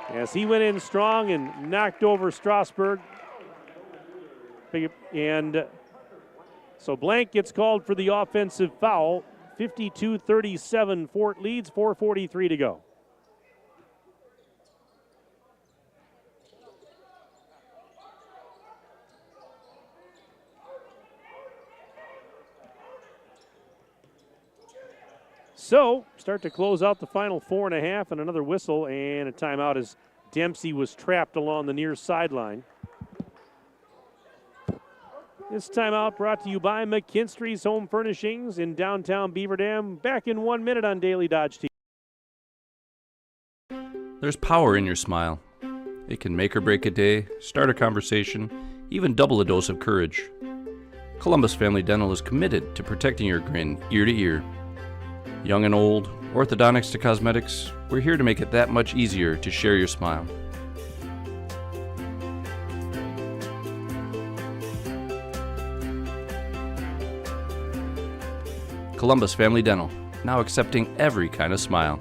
As he went in strong and knocked over Strasburg. And so Blank gets called for the offensive foul. 52-37, Fort leads, 4:43 to go. So, start to close out the final 4.5 and another whistle and a timeout as Dempsey was trapped along the near sideline. This timeout brought to you by McKinstry's Home Furnishings in downtown Beaver Dam. Back in 1 minute on Daily Dodge TV. There's power in your smile. It can make or break a day, start a conversation, even double a dose of courage. Columbus Family Dental is committed to protecting your grin ear to ear. Young and old, orthodontics to cosmetics, we're here to make it that much easier to share your smile. Columbus Family Dental, now accepting every kind of smile.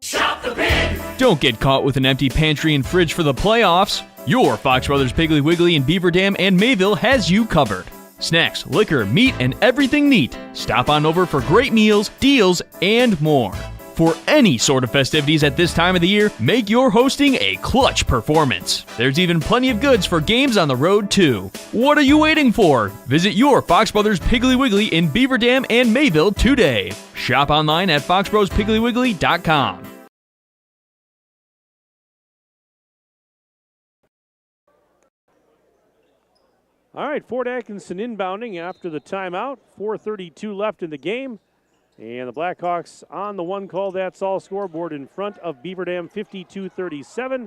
Shop the Pig! Don't get caught with an empty pantry and fridge for the playoffs. Your Fox Brothers Piggly Wiggly in Beaver Dam and Mayville has you covered. Snacks, liquor, meat, and everything neat. Stop on over for great meals, deals, and more. For any sort of festivities at this time of the year, make your hosting a clutch performance. There's even plenty of goods for games on the road, too. What are you waiting for? Visit your Fox Brothers Piggly Wiggly in Beaver Dam and Mayville today. Shop online at foxbrospiggywiggly.com. All right, Fort Atkinson inbounding after the timeout. 4:32 left in the game. And the Blackhawks on the one call, that's all scoreboard in front of Beaver Dam, 52-37.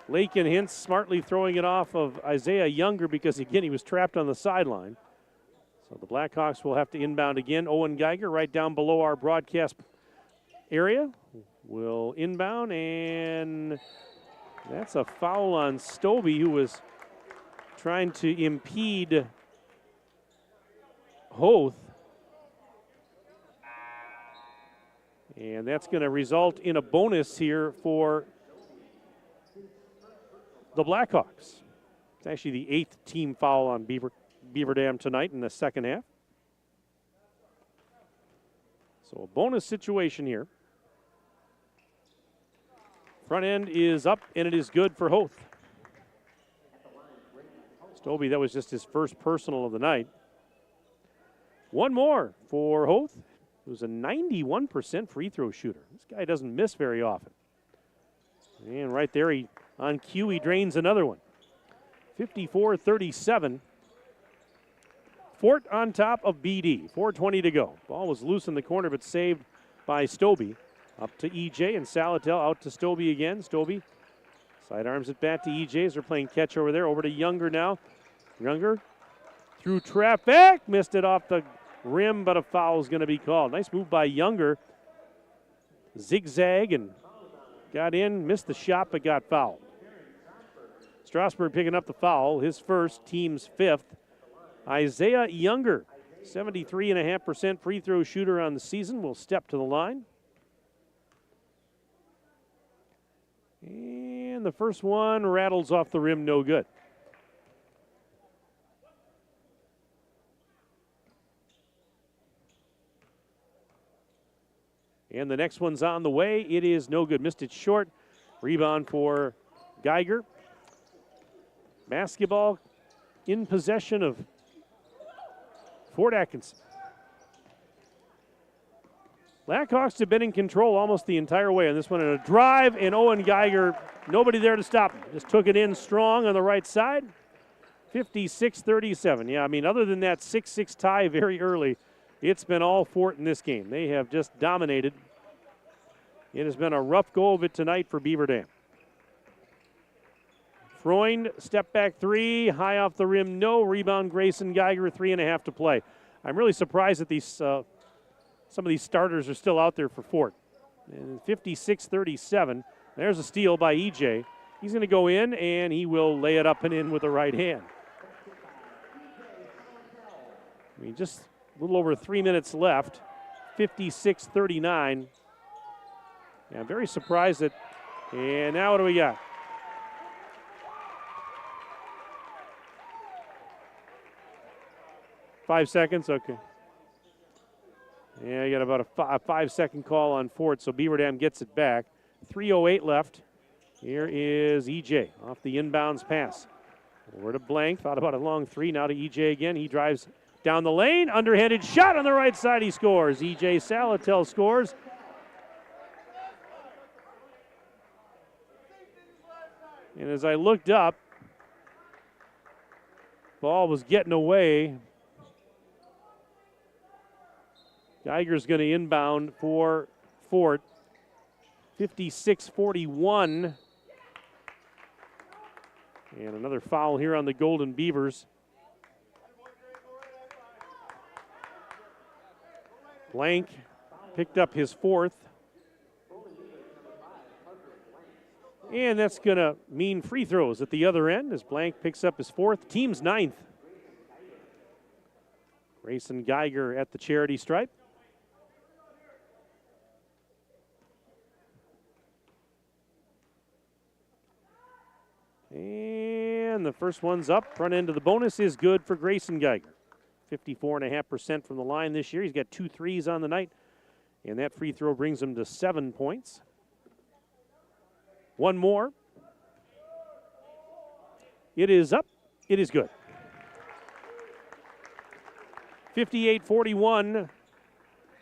Lakin Hintz smartly throwing it off of Isaiah Younger because, again, he was trapped on the sideline. So the Blackhawks will have to inbound again. Owen Geiger right down below our broadcast area will inbound, and that's a foul on Stobie, who was trying to impede Hoth. And that's going to result in a bonus here for the Blackhawks. It's actually the 8th team foul on Beaver Dam tonight in the second half. So a bonus situation here. Front end is up, and it is good for Hoth. Stobie, that was just his first personal of the night. One more for Hoth. It was a 91% free throw shooter. This guy doesn't miss very often. And right there, on cue, he drains another one. 54-37. Fort on top of BD. 4:20 to go. Ball was loose in the corner, but saved by Stobie. Up to EJ, and Salatel out to Stobie again. Stobie sidearms it back to EJ as they're playing catch over there. Over to Younger now. Younger through traffic. Missed it off the rim, but a foul is going to be called. Nice move by Younger. Zigzag and got in, missed the shot, but got fouled. Strasburg picking up the foul, his first, team's 5th. Isaiah Younger, 73.5% free throw shooter on the season, will step to the line. And the first one rattles off the rim, no good. And the next one's on the way. It is no good. Missed it short. Rebound for Geiger. Basketball in possession of Fort Atkinson. Blackhawks have been in control almost the entire way on this one. And a drive, and Owen Geiger, nobody there to stop him. Just took it in strong on the right side. 56-37. Yeah, I mean, other than that 6-6 tie very early, it's been all Fort in this game. They have just dominated. It has been a rough go of it tonight for Beaver Dam. Freund, step back three, high off the rim, no. Rebound, Grayson Geiger, 3.5 to play. I'm really surprised that these some of these starters are still out there for Fort. And 56-37. There's a steal by EJ. He's going to go in, and he will lay it up and in with the right hand. I mean, just a little over 3 minutes left. 56-39. Yeah, I'm very surprised that. And now what do we got? Five seconds? Okay. Yeah, you got about a 5-second call on Fort, so Beaver Dam gets it back. 3:08 left. Here is EJ off the inbounds pass. Over to Blank. Thought about a long three. Now to EJ again. He drives down the lane. Underhanded shot on the right side. He scores. EJ Salatel scores. And as I looked up, ball was getting away. Geiger's going to inbound for Fort. 56-41. And another foul here on the Golden Beavers. Blank picked up his 4th. And that's going to mean free throws at the other end as Blank picks up his 4th, team's 9th. Grayson Geiger at the charity stripe. And and the first one's up. Front end of the bonus is good for Grayson Geiger. 54.5% from the line this year. He's got 2 threes on the night, and that free throw brings him to 7 points. One more. It is up. It is good. 58-41.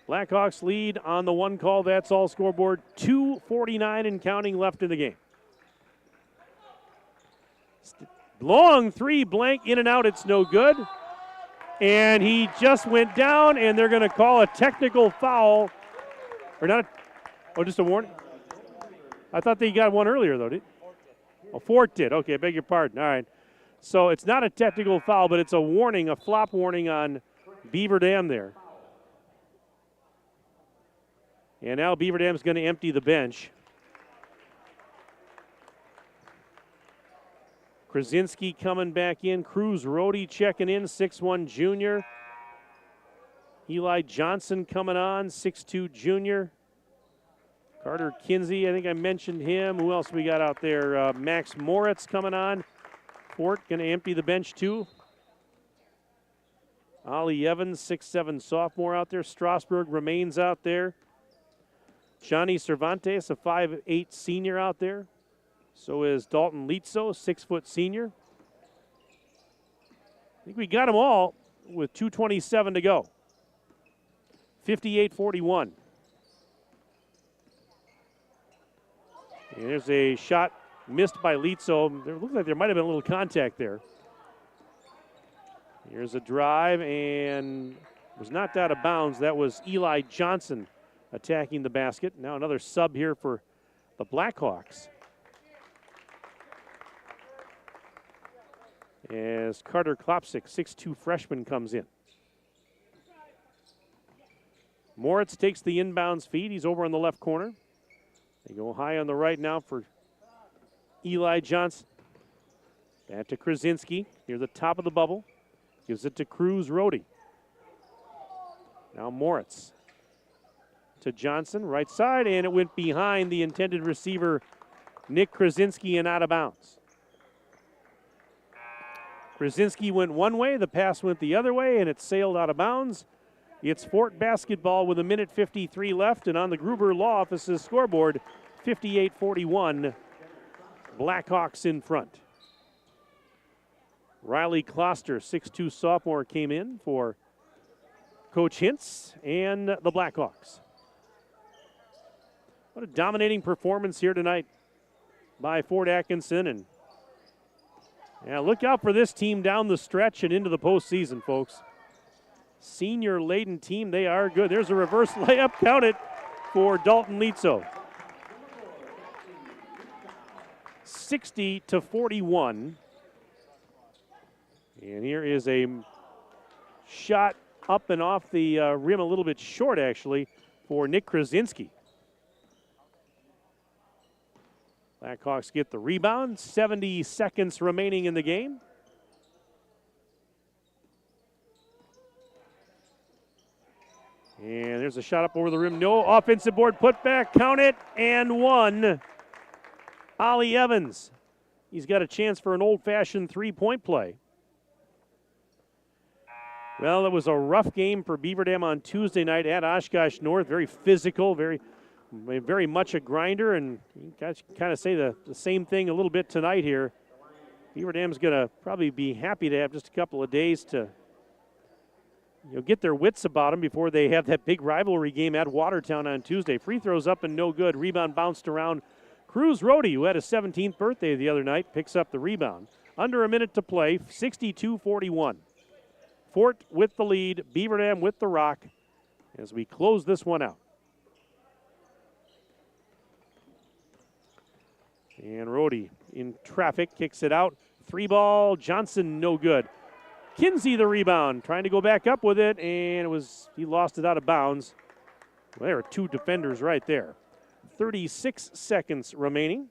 Blackhawks lead on the one call. That's all scoreboard. 2:49 and counting left in the game. Long three, blank, in and out. It's no good. And he just went down, and they're going to call a technical foul. Or not, just a warning? I thought they got one earlier, though, did Fort did. Okay, I beg your pardon. All right. So it's not a technical foul, but it's a warning, a flop warning on Beaver Dam there. And now Beaver Dam's going to empty the bench. Krasinski coming back in. Cruz Rohde checking in, 6'1 junior. Eli Johnson coming on, 6'2 junior. Carter Kinsey, I think I mentioned him. Who else we got out there? Max Moritz coming on. Fort going to empty the bench too. Ollie Evans, 6'7 sophomore out there. Strasburg remains out there. Johnny Cervantes, a 5'8 senior out there. So is Dalton Litzo, 6' senior. I think we got them all with 2:27 to go. 58-41. And there's a shot missed by Litzo. It looks like there might have been a little contact there. Here's a drive and was knocked out of bounds. That was Eli Johnson attacking the basket. Now another sub here for the Blackhawks. As Carter Klopsick, 6'2 freshman, comes in. Moritz takes the inbounds feed. He's over on the left corner. They go high on the right now for Eli Johnson. Back to Krasinski near the top of the bubble. Gives it to Cruz Rohde. Now Moritz to Johnson, right side, and it went behind the intended receiver, Nick Krasinski, and out of bounds. Krasinski went one way, the pass went the other way, and it sailed out of bounds. It's Fort basketball with 1:53 left, and on the Gruber Law Office's scoreboard, 58-41, Blackhawks in front. Riley Kloster, 6'2 sophomore, came in for Coach Hintz and the Blackhawks. What a dominating performance here tonight by Fort Atkinson. And yeah, look out for this team down the stretch and into the postseason, folks. Senior-laden team, they are good. There's a reverse layup, count it, for Dalton Litzo. 60-41. And here is a shot up and off the rim, a little bit short, actually, for Nick Krasinski. Blackhawks get the rebound. 70 seconds remaining in the game. And there's a shot up over the rim. No offensive board put back. Count it, and one. Ollie Evans. He's got a chance for an old-fashioned three-point play. Well, it was a rough game for Beaver Dam on Tuesday night at Oshkosh North. Very physical, very much a grinder, and you guys kind of say the same thing a little bit tonight here. Beaver Dam's going to probably be happy to have just a couple of days to get their wits about them before they have that big rivalry game at Watertown on Tuesday. Free throws up and no good. Rebound bounced around. Cruz Rohde, who had his 17th birthday the other night, picks up the rebound. Under a minute to play, 62-41. Fort with the lead, Beaver Dam with the rock as we close this one out. And Rohde in traffic, kicks it out. Three ball, Johnson no good. Kinsey the rebound, trying to go back up with it, and he lost it out of bounds. Well, there are two defenders right there. 36 seconds remaining.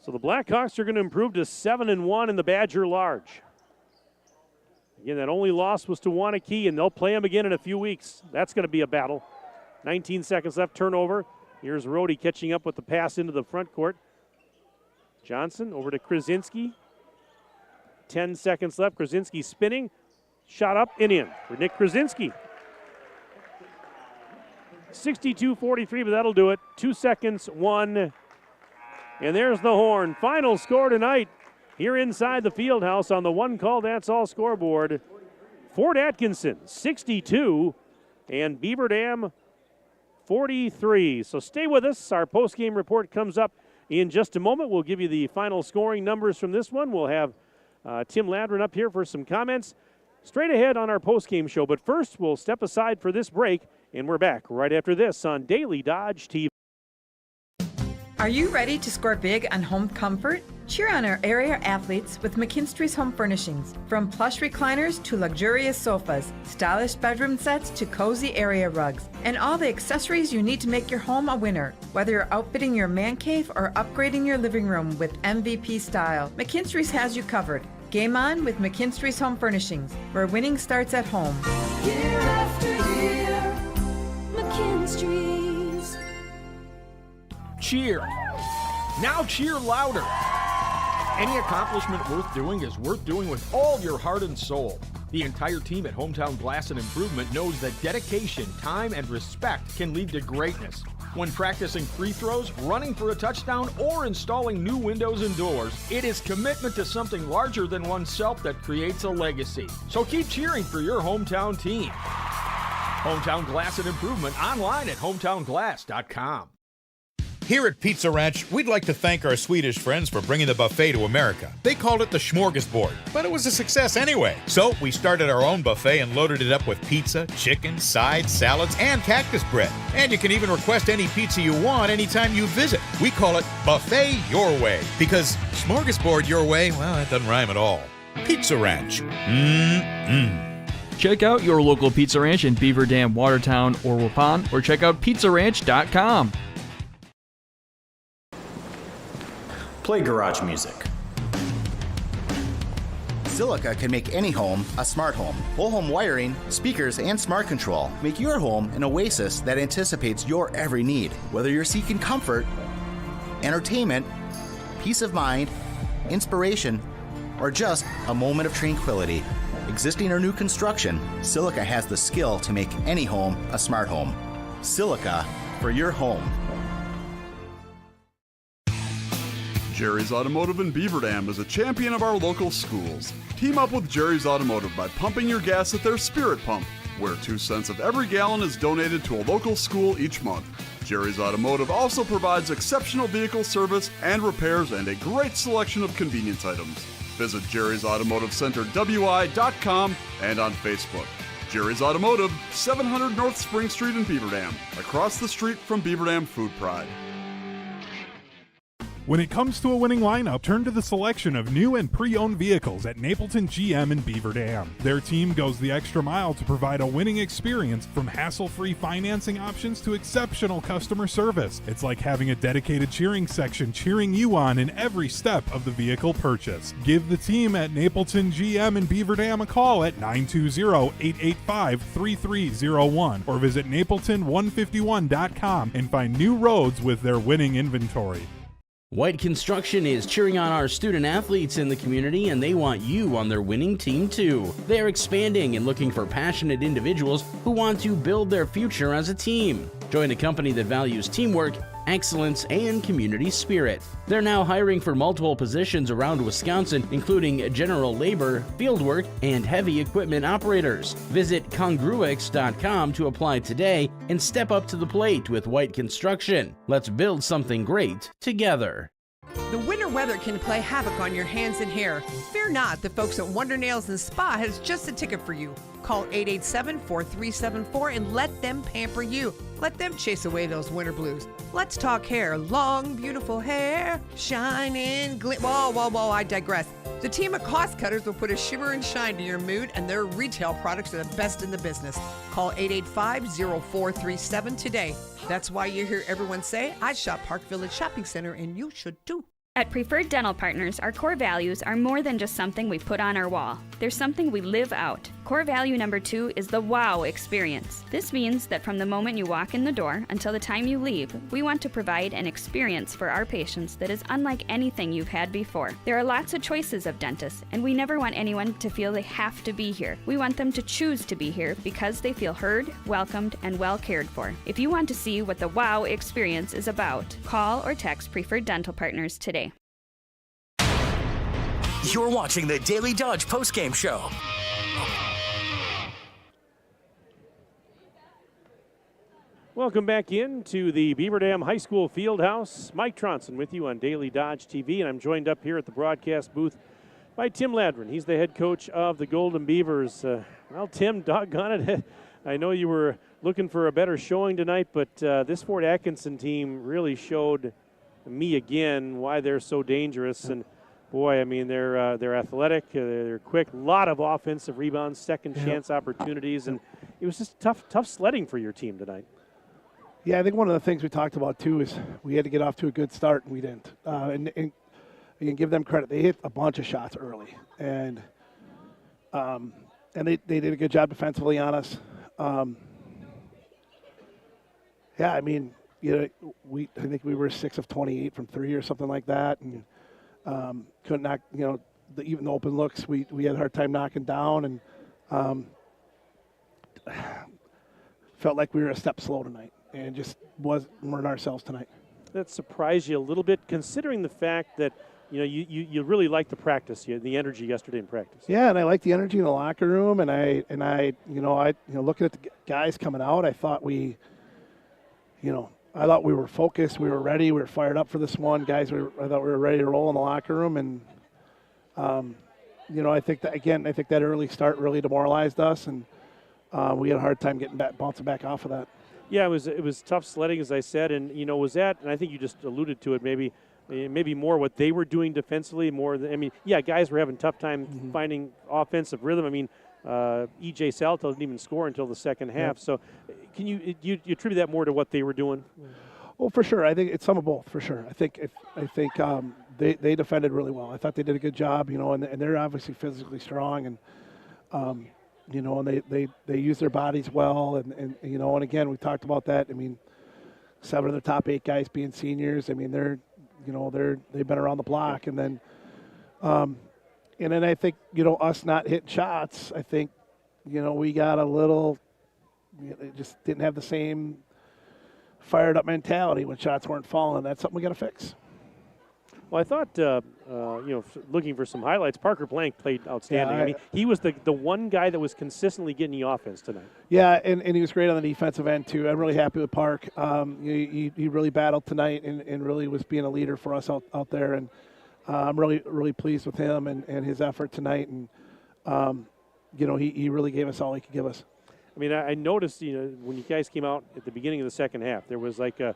So the Blackhawks are going to improve to 7-1 in the Badger Large. Again, that only loss was to Wanakee, and they'll play them again in a few weeks. That's going to be a battle. 19 seconds left, turnover. Here's Rhodey catching up with the pass into the front court. Johnson over to Krasinski. 10 seconds left. Krasinski spinning. Shot up and in for Nick Krasinski. 62-43, but that'll do it. 2 seconds, 1. And there's the horn. Final score tonight here inside the field house on the One Call That's All scoreboard. Fort Atkinson, 62, and Beaver Dam, 43. So stay with us. Our post-game report comes up in just a moment. We'll give you the final scoring numbers from this one. We'll have Tim Ladrin up here for some comments straight ahead on our post-game show. But first, we'll step aside for this break, and we're back right after this on Daily Dodge TV. Are you ready to score big on home comfort? Cheer on our area athletes with McKinstry's Home Furnishings. From plush recliners to luxurious sofas, stylish bedroom sets to cozy area rugs, and all the accessories you need to make your home a winner. Whether you're outfitting your man cave or upgrading your living room with MVP style, McKinstry's has you covered. Game on with McKinstry's Home Furnishings, where winning starts at home. Year after year, McKinstry's. Cheer. Now cheer louder. Any accomplishment worth doing is worth doing with all your heart and soul. The entire team at Hometown Glass and Improvement knows that dedication, time, and respect can lead to greatness. When practicing free throws, running for a touchdown, or installing new windows and doors, it is commitment to something larger than oneself that creates a legacy. So keep cheering for your hometown team. Hometown Glass and Improvement online at hometownglass.com. Here at Pizza Ranch, we'd like to thank our Swedish friends for bringing the buffet to America. They called it the smorgasbord, but it was a success anyway. So we started our own buffet and loaded it up with pizza, chicken, sides, salads, and cactus bread. And you can even request any pizza you want anytime you visit. We call it Buffet Your Way, because smorgasbord your way, well, that doesn't rhyme at all. Pizza Ranch. Check out your local Pizza Ranch in Beaver Dam, Watertown, or Waupun, or check out pizzaranch.com. Play garage music. Silica can make any home a smart home. Whole home wiring, speakers, and smart control make your home an oasis that anticipates your every need. Whether you're seeking comfort, entertainment, peace of mind, inspiration, or just a moment of tranquility. Existing or new construction, Silica has the skill to make any home a smart home. Silica for your home. Jerry's Automotive in Beaver Dam is a champion of our local schools. Team up with Jerry's Automotive by pumping your gas at their Spirit Pump, where 2 cents of every gallon is donated to a local school each month. Jerry's Automotive also provides exceptional vehicle service and repairs and a great selection of convenience items. Visit Jerry's Automotive Center WI.com and on Facebook. Jerry's Automotive, 700 North Spring Street in Beaver Dam, across the street from Beaver Dam Food Pride. When it comes to a winning lineup, turn to the selection of new and pre-owned vehicles at Napleton GM in Beaver Dam. Their team goes the extra mile to provide a winning experience, from hassle-free financing options to exceptional customer service. It's like having a dedicated cheering section cheering you on in every step of the vehicle purchase. Give the team at Napleton GM in Beaver Dam a call at 920-885-3301 or visit napleton151.com and find new roads with their winning inventory. White Construction is cheering on our student athletes in the community, and they want you on their winning team too. They're expanding and looking for passionate individuals who want to build their future as a team. Join a company that values teamwork, excellence, and community spirit. They're now hiring for multiple positions around Wisconsin, including general labor, fieldwork, and heavy equipment operators. Visit congruix.com to apply today and step up to the plate with White Construction. Let's build something great together. The winter weather can play havoc on your hands and hair. Fear not, the folks at Wonder Nails and Spa has just the ticket for you. Call 887-4374 and let them pamper you. Let them chase away those winter blues. Let's talk hair. Long, beautiful hair, shining, Whoa, I digress. The team of Cost Cutters will put a shimmer and shine to your mood, and their retail products are the best in the business. Call 885-0437 today. That's why you hear everyone say, I shop Park Village Shopping Center, and you should too. At Preferred Dental Partners, our core values are more than just something we put on our wall. They're something we live out. Core value number 2 is the wow experience. This means that from the moment you walk in the door until the time you leave, we want to provide an experience for our patients that is unlike anything you've had before. There are lots of choices of dentists, and we never want anyone to feel they have to be here. We want them to choose to be here because they feel heard, welcomed, and well cared for. If you want to see what the wow experience is about, call or text Preferred Dental Partners today. You're watching the Daily Dodge postgame show. Welcome back into the Beaver Dam High School Fieldhouse. Mike Tronson with you on Daily Dodge TV, and I'm joined up here at the broadcast booth by Tim Ladron. He's the head coach of the Golden Beavers. Well, Tim, doggone it, I know you were looking for a better showing tonight, but this Fort Atkinson team really showed me again why they're so dangerous. And boy, I mean, they're athletic, they're quick, a lot of offensive rebounds, second chance opportunities, and it was just tough sledding for your team tonight. Yeah, I think one of the things we talked about too is we had to get off to a good start, and we didn't. And you can give them credit; they hit a bunch of shots early, and they did a good job defensively on us. Yeah, I mean, I think we were 6 of 28 from 3 or something like that, and couldn't knock, even the open looks we had a hard time knocking down, and felt like we were a step slow tonight and just weren't ourselves tonight. That surprised you a little bit, considering the fact that you really liked the practice, the energy yesterday in practice. Yeah, and I liked the energy in the locker room, and I looking at the guys coming out, I thought we were focused, we were ready, we were fired up for this one. I thought we were ready to roll in the locker room, and I think that early start really demoralized us, and we had a hard time bouncing back off of that. Yeah, it was tough sledding, as I said, and was that, and I think you just alluded to it, maybe more what they were doing defensively more than, guys were having tough time finding offensive rhythm. I mean, E.J. Salto didn't even score until the second half. So can you attribute that more to what they were doing? Well, for sure. I think it's some of both, for sure. I think they defended really well. I thought they did a good job, and they're obviously physically strong, and and they use their bodies well, and again, we talked about that. I mean, 7 of the top 8 guys being seniors. I mean, they've been around the block, and then I think, us not hitting shots, I think, we got a little, just didn't have the same fired up mentality when shots weren't falling. That's something we got to fix. Well, I thought, looking for some highlights, Parker Blank played outstanding. I mean, he was the one guy that was consistently getting the offense tonight. Yeah, and he was great on the defensive end, too. I'm really happy with Park. He really battled tonight and really was being a leader for us out there. And I'm really, really pleased with him and his effort tonight. And, he really gave us all he could give us. I mean, I noticed, when you guys came out at the beginning of the second half, there was like a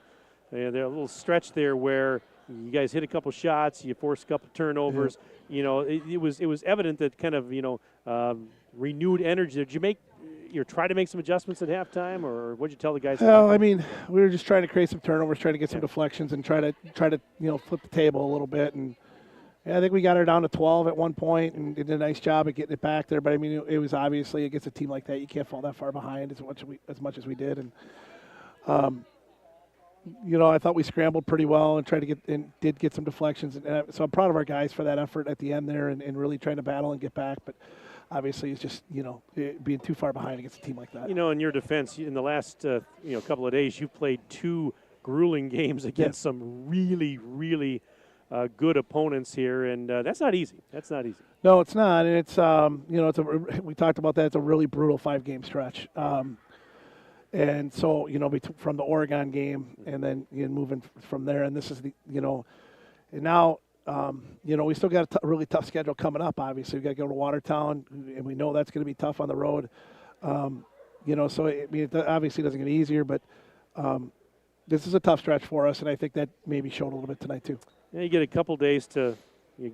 little stretch there where you guys hit a couple shots, you forced a couple turnovers. Yeah. It was evident that kind of, renewed energy. Did you try to make some adjustments at halftime, or what did you tell the guys? Well, I mean, we were just trying to create some turnovers, trying to get some deflections, and try to flip the table a little bit. And I think we got her down to 12 at one point and did a nice job of getting it back there. But I mean, it was obviously against a team like that, you can't fall that far behind as much as we did. And I thought we scrambled pretty well and tried to did get some deflections. And so I'm proud of our guys for that effort at the end there and really trying to battle and get back. But obviously it's just, being too far behind against a team like that. In your defense, in the last, couple of days, you played 2 grueling games against some really, really good opponents here. And that's not easy. No, it's not. And it's, we talked about that. It's a really brutal 5-game stretch. And so, from the Oregon game and then moving from there, and this is and now, we still got a really tough schedule coming up, obviously. We got to go to Watertown, and we know that's going to be tough on the road. So, it obviously doesn't get easier, but this is a tough stretch for us, and I think that maybe showed a little bit tonight, too. Yeah, you get a couple days to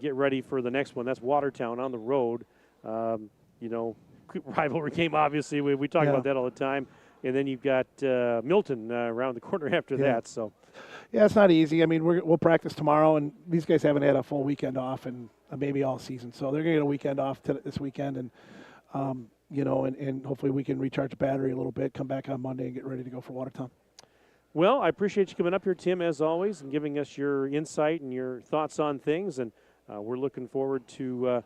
get ready for the next one. That's Watertown on the road. Rivalry game, obviously. We talk about that all the time. And then you've got Milton around the corner after that. So, yeah, it's not easy. I mean, we'll practice tomorrow, and these guys haven't had a full weekend off and maybe all season. So they're going to get a weekend off this weekend, and and hopefully we can recharge the battery a little bit, come back on Monday, and get ready to go for Watertown. Well, I appreciate you coming up here, Tim, as always, and giving us your insight and your thoughts on things. And we're looking forward to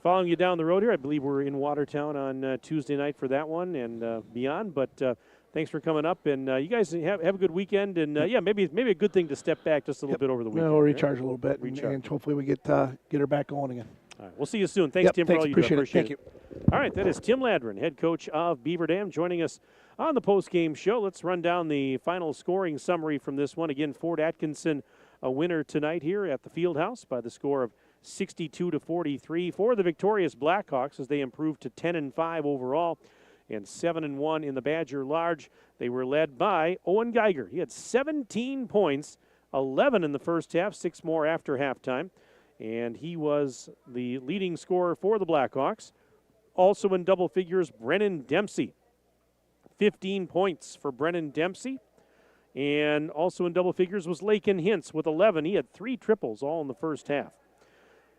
following you down the road here. I believe we're in Watertown on Tuesday night for that one and beyond. But thanks for coming up. And you guys have a good weekend. And, maybe a good thing to step back just a little bit over the weekend. We'll recharge a little bit, and hopefully we get her back going again. All right, we'll see you soon. Thanks, Tim, for all you do. Appreciate it. Thank you. All right, that is Tim Ladron, head coach of Beaver Dam, joining us on the post-game show. Let's run down the final scoring summary from this one. Again, Fort Atkinson a winner tonight here at the Fieldhouse by the score of 62-43 for the victorious Blackhawks as they improved to 10-5 overall and 7-1 in the Badger Large. They were led by Owen Geiger. He had 17 points, 11 in the first half, 6 more after halftime, and he was the leading scorer for the Blackhawks. Also in double figures, Brennan Dempsey. 15 points for Brennan Dempsey. And also in double figures was Laken Hintz with 11. He had 3 triples all in the first half.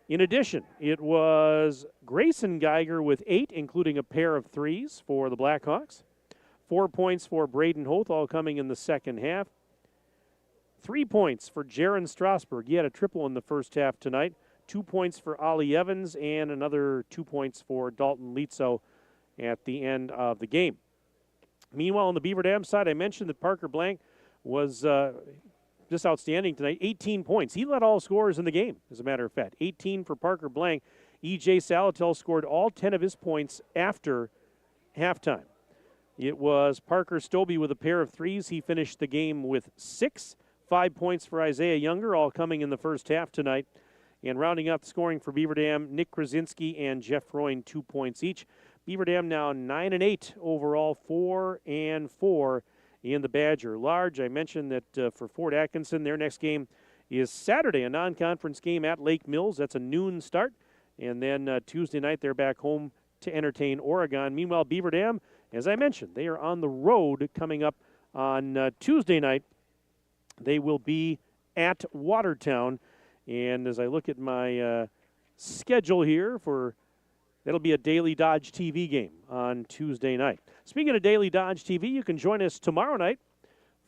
In addition, it was Grayson Geiger with 8, including a pair of threes for the Blackhawks. 4 points for Braden Hoth, all coming in the second half. 3 points for Jaron Strasburg. He had a triple in the first half tonight. 2 points for Ollie Evans and another 2 points for Dalton Litzo at the end of the game. Meanwhile, on the Beaver Dam side, I mentioned that Parker Blank was just outstanding tonight. 18 points. He led all scorers in the game, as a matter of fact. 18 for Parker Blank. E.J. Salatel scored all 10 of his points after halftime. It was Parker Stobie with a pair of threes. He finished the game with 6. 5 points for Isaiah Younger, all coming in the first half tonight. And rounding up the scoring for Beaver Dam, Nick Krasinski and Jeff Freund, 2 points each. Beaver Dam now 9-8 overall, 4-4 in the Badger Large. I mentioned that for Fort Atkinson, their next game is Saturday, a non-conference game at Lake Mills. That's a noon start. And then Tuesday night, they're back home to entertain Oregon. Meanwhile, Beaver Dam, as I mentioned, they are on the road coming up on Tuesday night. They will be at Watertown. And as I look at my schedule here that'll be a Daily Dodge TV game on Tuesday night. Speaking of Daily Dodge TV, you can join us tomorrow night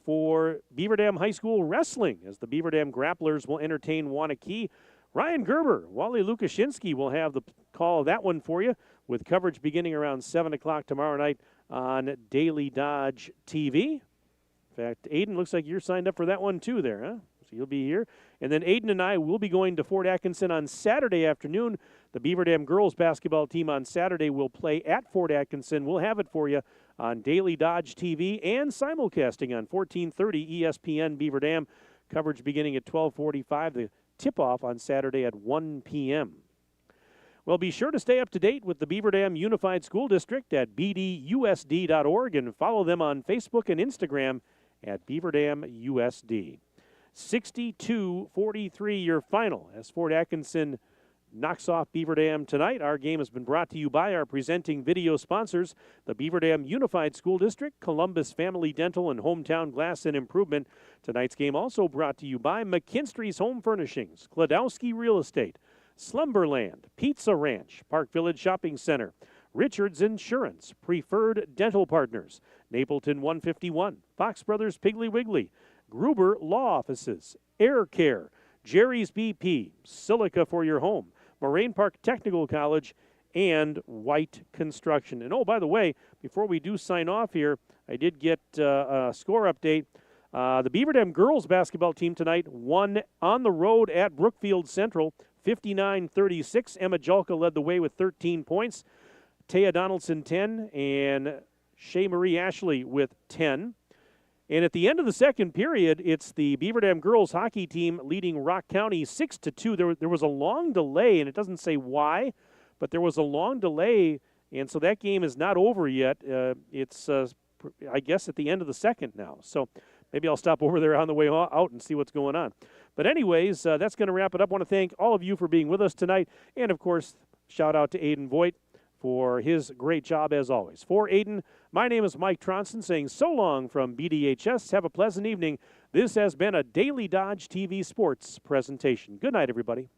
for Beaver Dam High School Wrestling as the Beaver Dam Grapplers will entertain Wanakee. Ryan Gerber, Wally Lukashinsky will have the call of that one for you with coverage beginning around 7 o'clock tomorrow night on Daily Dodge TV. In fact, Aiden, looks like you're signed up for that one too there, huh? So you'll be here. And then Aiden and I will be going to Fort Atkinson on Saturday afternoon. The Beaver Dam girls basketball team on Saturday will play at Fort Atkinson. We'll have it for you on Daily Dodge TV and simulcasting on 1430 ESPN Beaver Dam. Coverage beginning at 12:45. The tip-off on Saturday at 1 p.m. Well, be sure to stay up to date with the Beaver Dam Unified School District at bdusd.org and follow them on Facebook and Instagram at Beaver Dam USD. 62-43 your final as Fort Atkinson knocks off Beaver Dam tonight. Our game has been brought to you by our presenting video sponsors, the Beaver Dam Unified School District, Columbus Family Dental, and Hometown Glass and Improvement. Tonight's game also brought to you by McKinstry's Home Furnishings, Kladowski Real Estate, Slumberland, Pizza Ranch, Park Village Shopping Center, Richards Insurance, Preferred Dental Partners, Napleton 151, Fox Brothers Piggly Wiggly, Gruber Law Offices, Air Care, Jerry's BP, Silica for your home, Moraine Park Technical College, and White Construction. And oh, by the way, before we do sign off here, I did get a score update. The Beaver Dam girls basketball team tonight won on the road at Brookfield Central, 59-36. Emma Julka led the way with 13 points. Taya Donaldson, 10, and Shea Marie Ashley with 10. And at the end of the second period, it's the Beaver Dam girls hockey team leading Rock County 6-2. There was a long delay, and it doesn't say why, but there was a long delay, and so that game is not over yet. It's, I guess, at the end of the second now. So maybe I'll stop over there on the way out and see what's going on. But anyways, that's going to wrap it up. I want to thank all of you for being with us tonight. And, of course, shout out to Aiden Voigt for his great job as always. For Aiden, my name is Mike Tronson saying so long from BDHS. Have a pleasant evening. This has been a Daily Dodge TV Sports presentation. Good night, everybody.